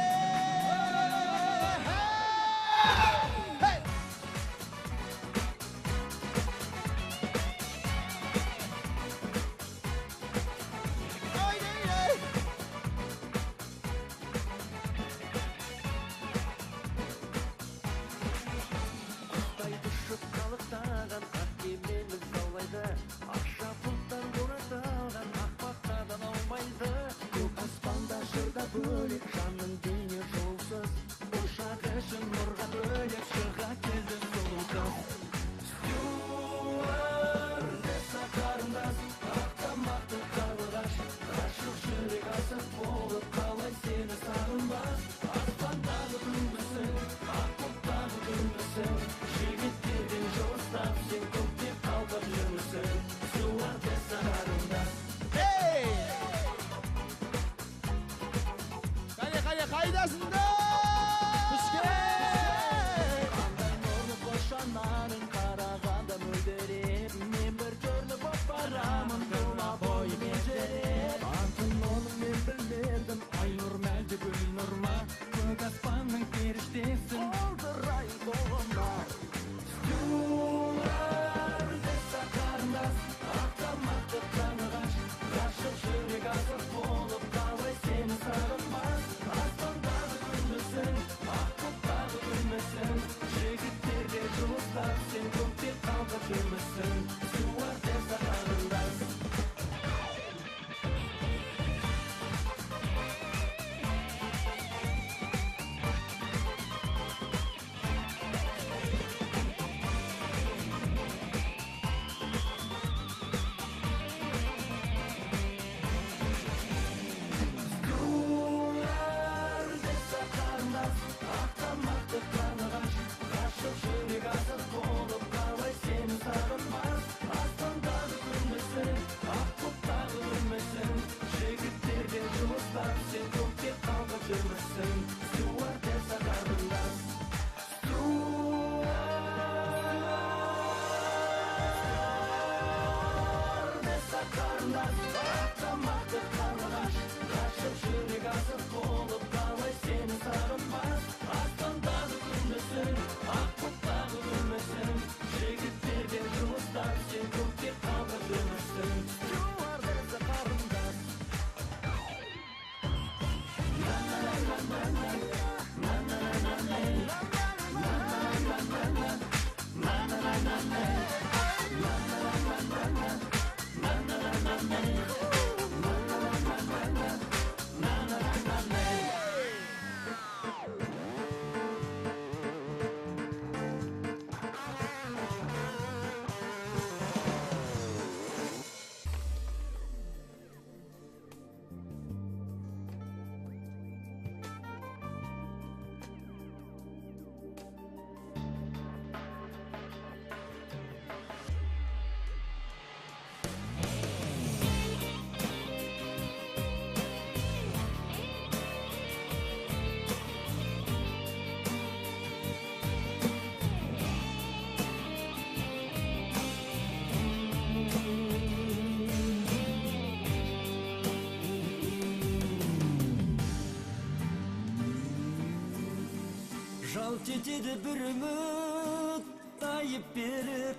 Жалт етеді бір үміт тайып беріп,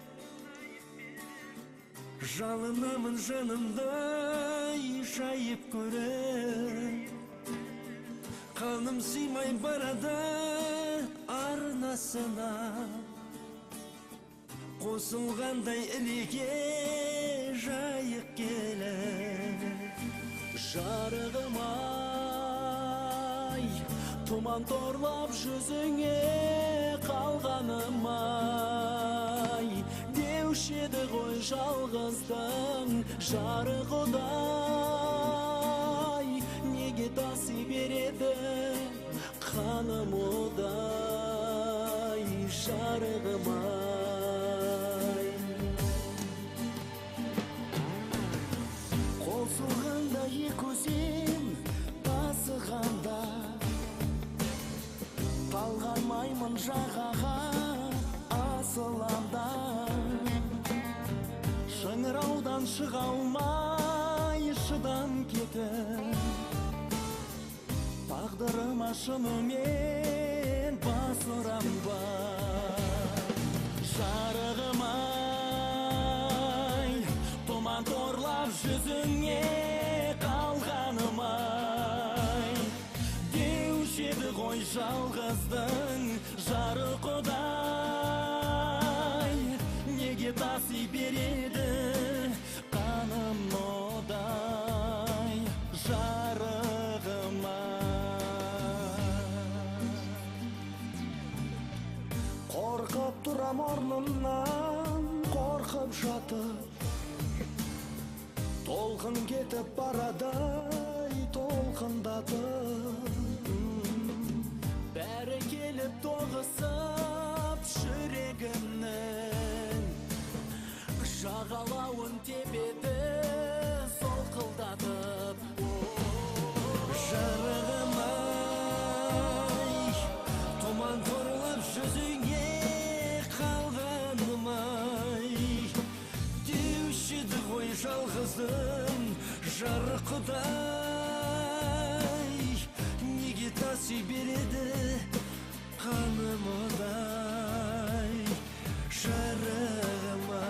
жалынымын жанымдай жайып көріп, қаным сыймай барады арнасына, қосылғандай ілеге жайық келіп. Жарығым-ай, тұман торлап жүзіңе қалғаным-ай, деуші еді ғой жалғыздың жарығыдай, неге таси береді қаным одай. жарығым ай. Қол соғғанда екі өзен тасығанда, талғармаймын жағаға асыланда. Шыңыраудан шыға алмай шыдам кетіп, тағдырыма шынымен бас ұрам ба. Жарығым ай, тұман торлап жүзіңе қалғаным ай. Деуші еді ғой жалғыздың жары құдай, неге таси береді қаным одай. Жарығым қорқып тұрам орнымнан, қорқып жатып, толқын кетіп барадай толқындатып. Бәрі келіп тоғысып жүрегімнің жағалауын тебеді солқылдатып. Жарығым ай, тұман торлап жүзіңе қалғаным ай. Деуші еді ғой жалғыздың жары құдай, неге таси береді қаным одай. Жарығым ай.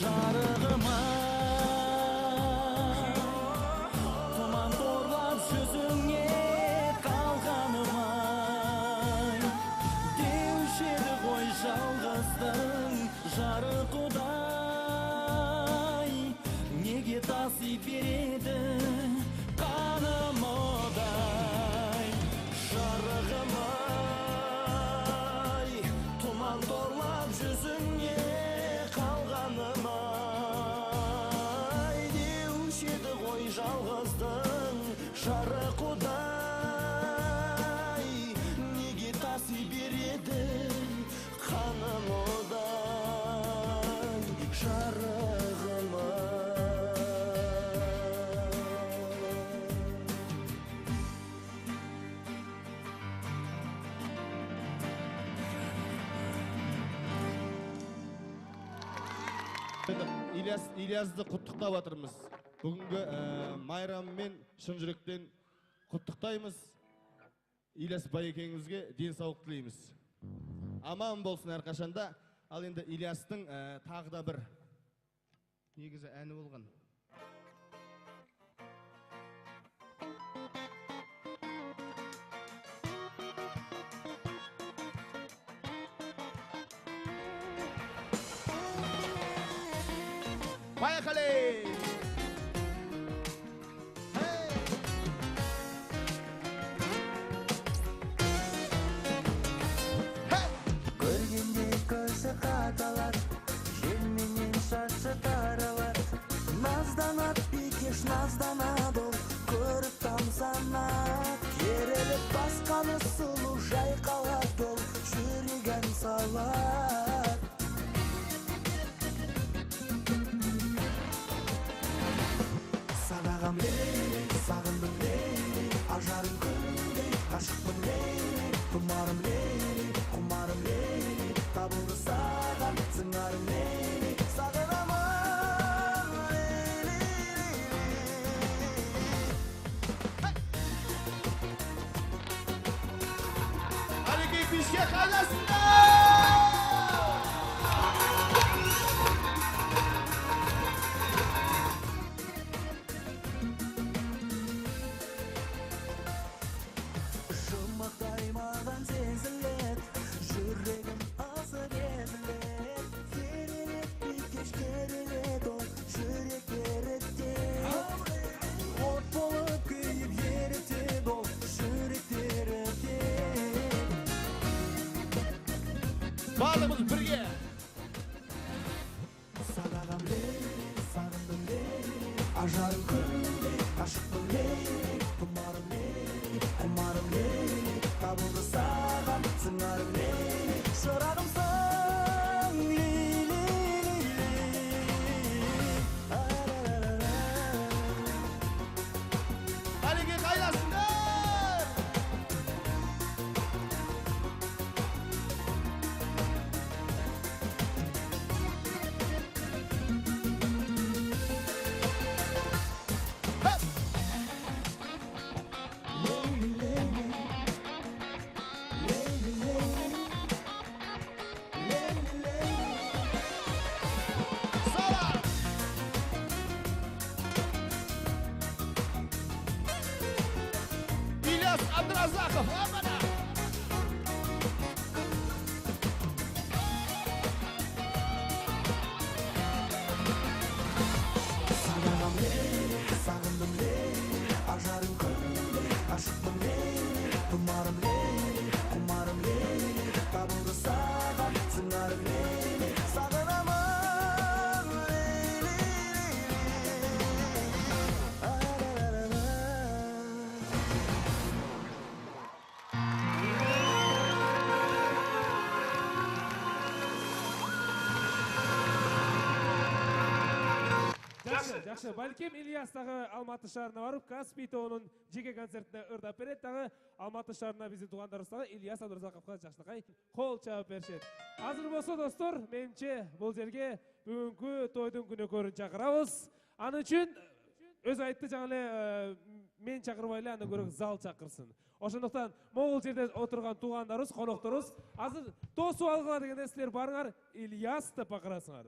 Жарығым ай, тұман торлап жүзіңе қалғаным ай. Деуші еді ғой жалғыздың жары құдай, неге таси береді қаным одай. Жарығым ай, тұман торлап жүзіңе қалғаным ай. Деуші еді ғой жалғыздың жары құдай, неге таси береді қаным одай. Жарығым ай. Ильязды құттықтап жатырмыз. Бүгінгі майраммен шын жүректен құттықтаймыз. Ильяс Байекеңізге денсаулық тілейміз. Аман болсын әрқашанда. Ал енді Ильястың тағы да бір негізі әні болған. Поехали! Көргенде көзі қаталар, желменен шашы таралар. Назданат бикеш, назданады ол, көріп тамсанат. Кереліп басқаны сұлу жайқалат ол, жүреген салат. Садағам лейлі, сағындым лейлі, ажарым күндей, қашықпын лейлі. Құмарым лейлі, құмарым лейлі, табылды саған, сыңарым лейлі. Сағынамын лейлі, Әлекей пешке қаласында! Жұмақтай маған сезілет, жүрегім азыр езілет. Керелет бикеш керелет ол, жүрек ерітет. От болып күйіп ерітет ол, жүректер Bardığımız birge. Сағынам сағындым ажарым күнде ашықтым құмарым құмарым табылды саған сыңарым шырағымсың Әлеге қайдасыңдар? Sağlar. İlyas Abdurazakov, amana. сағындым ажарым күнде ашықтым құмарым құмарым табылды саған сыңарым сағынамын Жақсы, балкем Ильяс тағы Алматы шарына барып, Каспий тоғының жеке концертіне ұрдап береді. Тағы Алматы шарына біздің туғандарымыз тағы Ильяс Абдразақовқа жақсылықай қол чабып бершеді. Азыр болса достар, меніңше бұл жерге бүгінгі тойдың күні көрін шақырамыз. Аны үшін өз айтты жаңағы мен шақырбайлы аны көріп зал шақырсын. Ошондуктан могул жерде отырған туғандарыбыз, қонақтарыбыз, азыр тосу алғыла дегенде силер барыңар Ильясты бақырасыңар.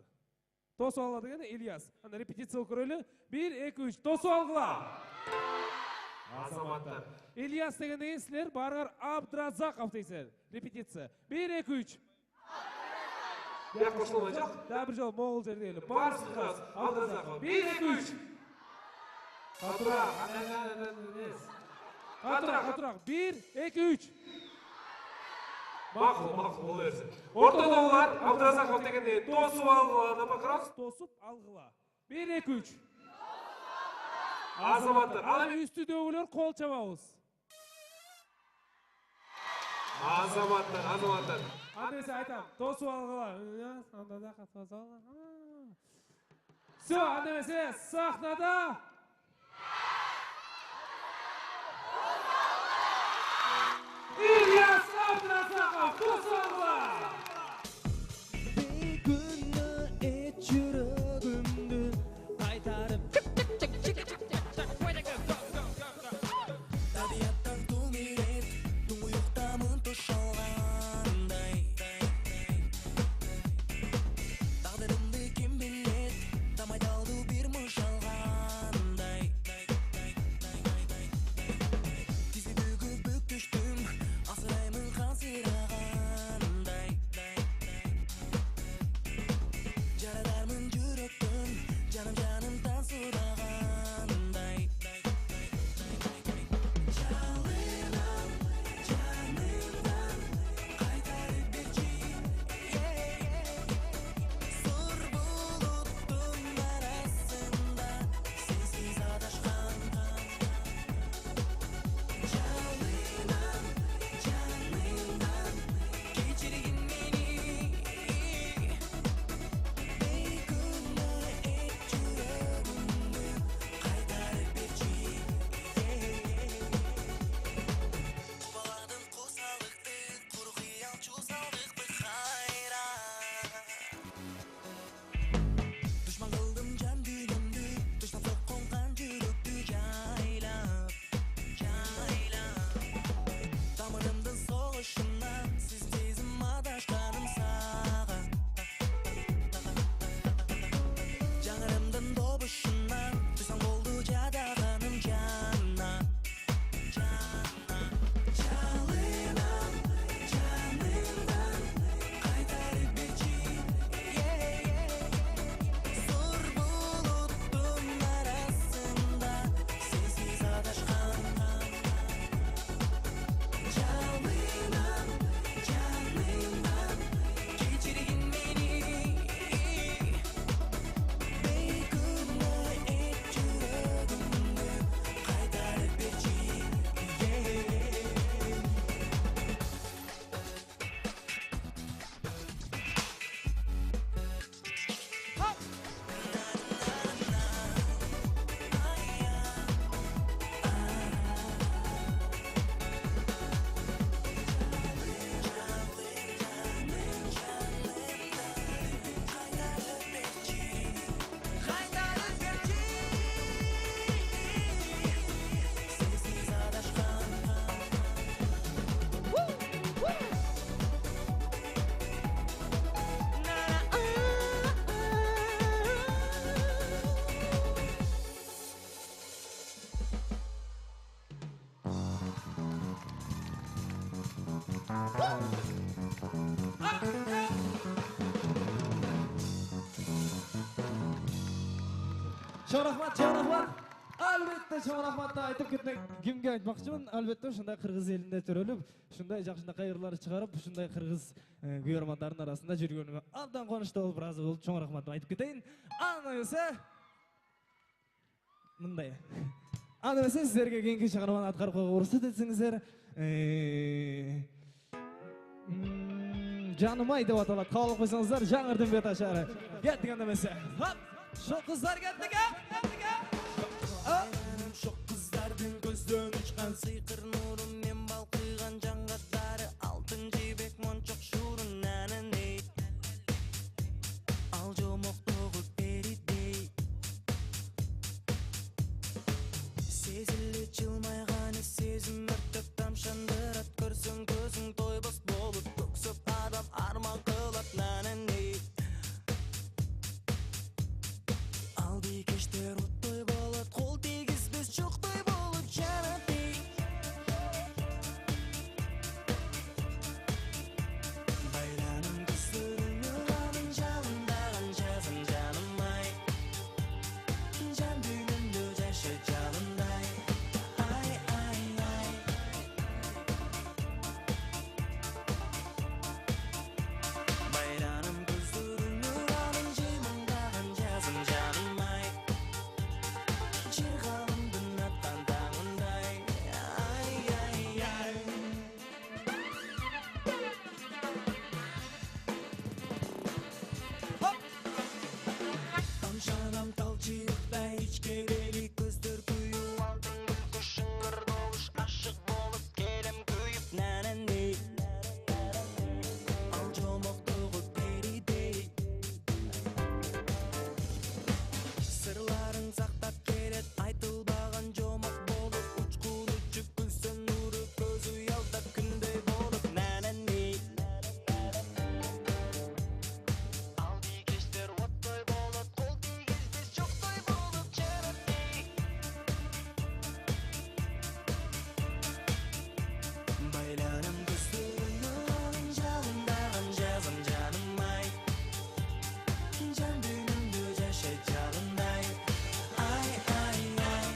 Тосу алғыла дегенде Ильяс. Аны репетиция көрөлү. 1, 2, 3. Тосу алғыла. Азаматтар. Ильяс дегенде силер барыңар Абдразаков дейсіздер. Репетиция. 1, 2, 3. Бияқ қосылмай жоқ. Да бір жол могул жерде елі. Барсыңыз Абдразаков. 1, 2, 3. Қатырақ. Қатырақ. 1, 2, 3. Мақұл, ол өрсін. Ортада олар Абдразаков дегенде тосып алғыларына бақырасыз. Тосып алғыла. 1, 2, 3. Азаматтар. Ана үстідегілер қол чабауыз. Азаматтар. Андесе айтам. Тосып алғыла. Все, андемесе сахнада. İlyas Abdrazakov, Tosoğlu! Bir günü et yürüdümdü kaytarıp Tabiattan tuğmiret, tuğu yoktamın toşalğanday Tağdırımdı kim bilet, tamay daldı bir mış alğanday Çok rahmat, çok rahmat. Albatta çok rahmatni aytib ketmek kimga aytmoqchiman? Albatta shunday qirg'iz elinde törölüp, shunday jaqshinaqa yig'lar chiqarib, shunday qirg'iz kuyarmanlarning arasida жүргөнүмө abdan qonishda bo'lib razı bo'lib, çok rahmatni aytib ketayin. Ana esa bunday. Ana esa sizlarga keyingi chaqirmani atqarib qo'yga ruxsat etsingizlar. Canım deb ataladi. Qabul qo'ysangizlar, Jangirdan betashari. Getgan demasa. Hop! Şu kızlar geldik ha! Şu kızlardan gözden uçkan sıyqır nurun men balqıygan jangatlары алтын жебек мончок шурун нананы ал жомоктогу перидей сезиле жылмайганы сезим өрттөп тамшандырат көрсөң көзүң тойбос болуп көксөп адам арман кылат нананы ал бейкештер оттой болот кол тийгизбес чоктой болуп жанаты байранын көздөрүң нуранын жалындаган жазым жаным ай жан дүйнөмдө жаша жалындай ай ай ай байранын көздөрүң нуранын жымыңдаган жазым жаным ай жер калымдын аттан таңындай ай ай ай тамшанам талчыйыктай ичкерели көздөр күйүп алтын күлкү шыңгыр добуш ашык болуп келем күйүп нананы ал жомоктогу перидей сырларын сактап келет айтылбаган жомок болуп учкун учуп күлсө нуру көзү уялдап күндөй болуп нананы ал бийкештер оттой болот кол тийгизбес чоктой болуп жараты байланам көздөрүң нуранын жалындаган жазым жаным ай жан дүйнөмдө жаша жалындай ай ай ай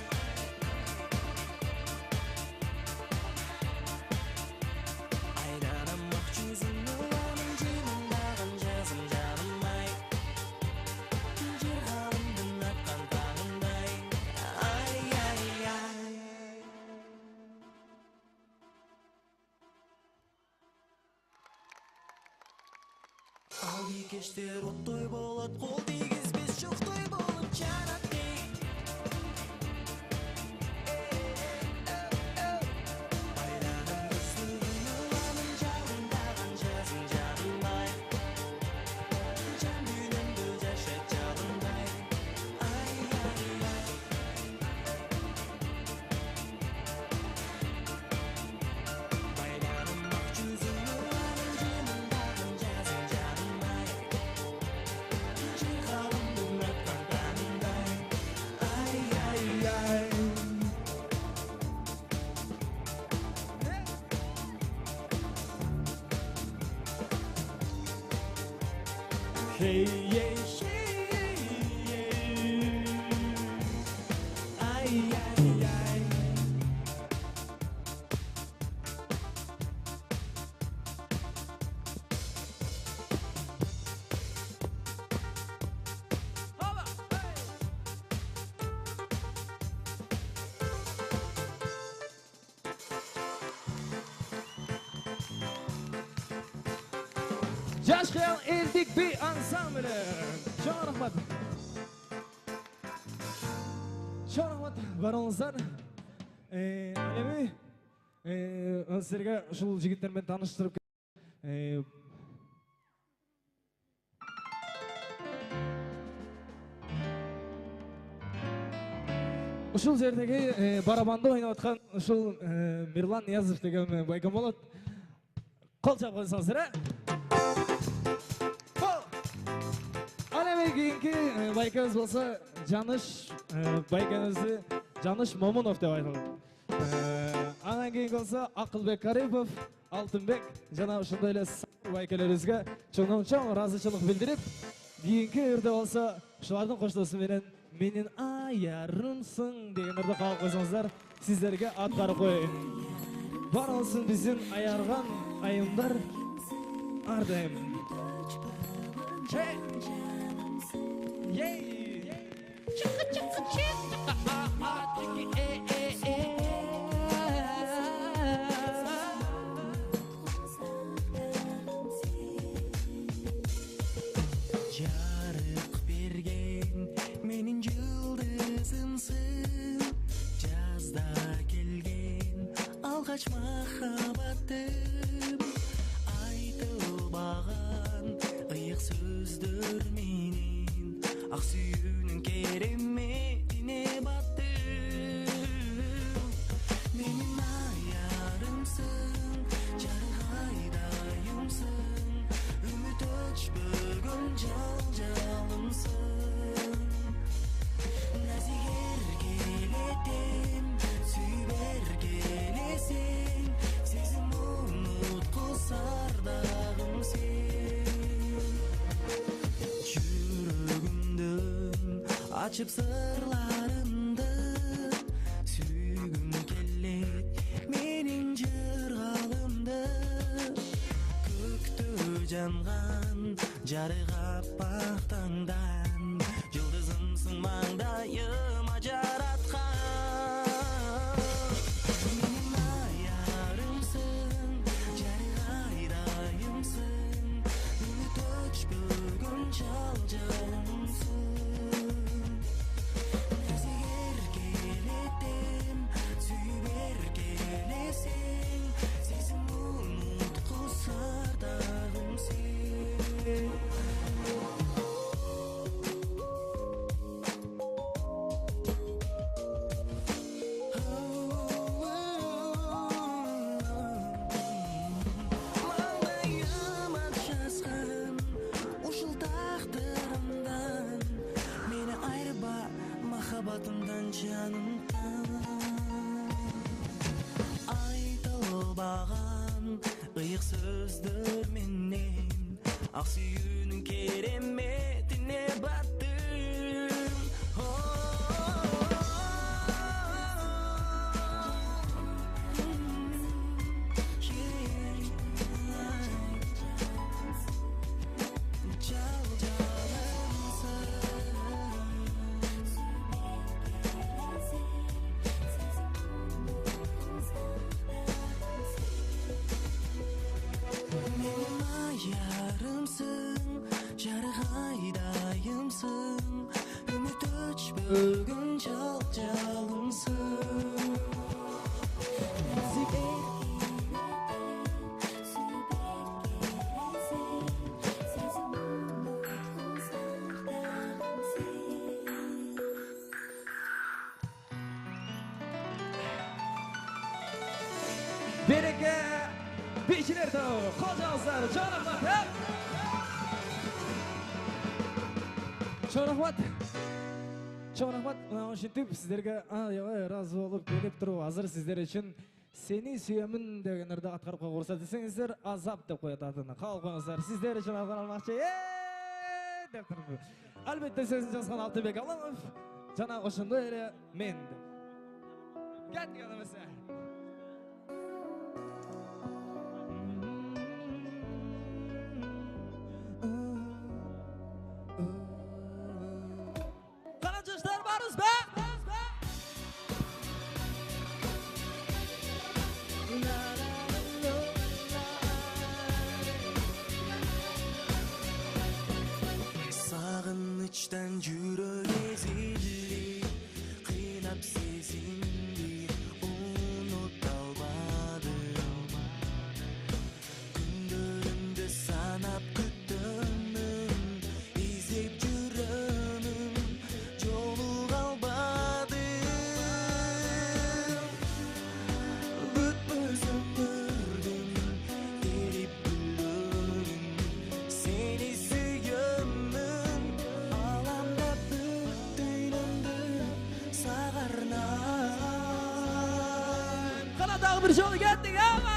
айланам ак жүзүң нуранын жымыңдаган жазым жаным ай жер калымдын аткан таңындай ай ай ай ал бийкештер оттой болот кол тийгизбес чоктой болуп жараты байранын көздөрүң нуранын жалындаган жазым жаным ай жан дүйнөмдө жаша жалындай ай ай ай байранын ак жүзүң нуранын жымыңдаган жазым жаным ай жер калымдын аткан таңындай ай ай ай Hey, hey, hey, ay, ay, ay. Jashqiyal Eldik bir ansambli. Çok rahmat. Çok rahmat. Barыңыздар. Alemi sizlerge ушул жигиттермен таныштырып ушул жердеги барабанды ойнап аткан ушул Мирлан Ниязов деген байкам болот. Кол чап койсоңуздар, кийинки байкабыз болсо Жаныш Жаныш Момунов деп айтылат. Анан кийин болсо Акылбек Карипов, Алтынбек жана ошондой эле байкелерибизге чоң ыраазычылык билдирип, кийинки ырда болсо ушулардын коштоосу менен менин аярымсың деген ырды каалап койсоңуздар, сиздерге аткарып коеюн. Бар болсун биздин аярган айымдар ар дайым. Жарык берген менин жылдызымсың, жазда келген алгач махаббатым, айтылбаган ыйык сөздөр менен ак сүйүүнүн кереметине баттым. Менин аярымсың, жаргайдайымсың, үмүт өчпөгөн жалжалымсың. Назик эркелетем, сүйбер келесең, сезим унуткус ардагым сен. Жүрөгүмдөн ачып сырларымды сүйгүм келет менин жыргалымды. Көктө жанган жарык аппак таңдан, жылдызымсың маңдайыма жараткан. Менин аярымсың, жаргайдайымсың, үмүт өчпөгөн жалжалымсың. Назик эркелетем, сүйбер келесең, сезим унуткус ардагым сен. Маңдайыма жазган ушул тагдырымдан, мени айырба махаббатымдан, жанымдан. Айтылбаган ыйык сөздөр менен ак сүйүүнүн кереметине баттым. Менин аярымсың, жаргайдайымсың, үмүт өчпөгөн жалжалымсың. Назик Береке бейчилерді қожаңыздар, чоң рахмат. Чоң рахмат. Чоң рахмат. Мына ушинтип сиздерге аябай ыраазы болуп келип туруп, азыр сиздер үчүн сени сүйөмүн деген ырды аткарып койгурса десеңиздер, азап деп коет атына. Каалап коюңуздар. Сиздер үчүн алган алмакчы. Деп туруп. Албетте сөзүн жазган Алтынбек Аламов жана ошондой эле мен. Кеттик адамысы. Жаштар барыз ба? Сагынычтан жүрөк эзилди, кыйнап сезимди, унута албадым. Күндөрүмдү санап күтөмүн, издеп жүрөмүн, жолуга албадым. Бүтпөс өмүрдүн эрип гүлдөрүн, сени сүйөмүн, аламда бүт дүйнөмдү сага арнайм. Кана дагы бир жолу кеттик, ама.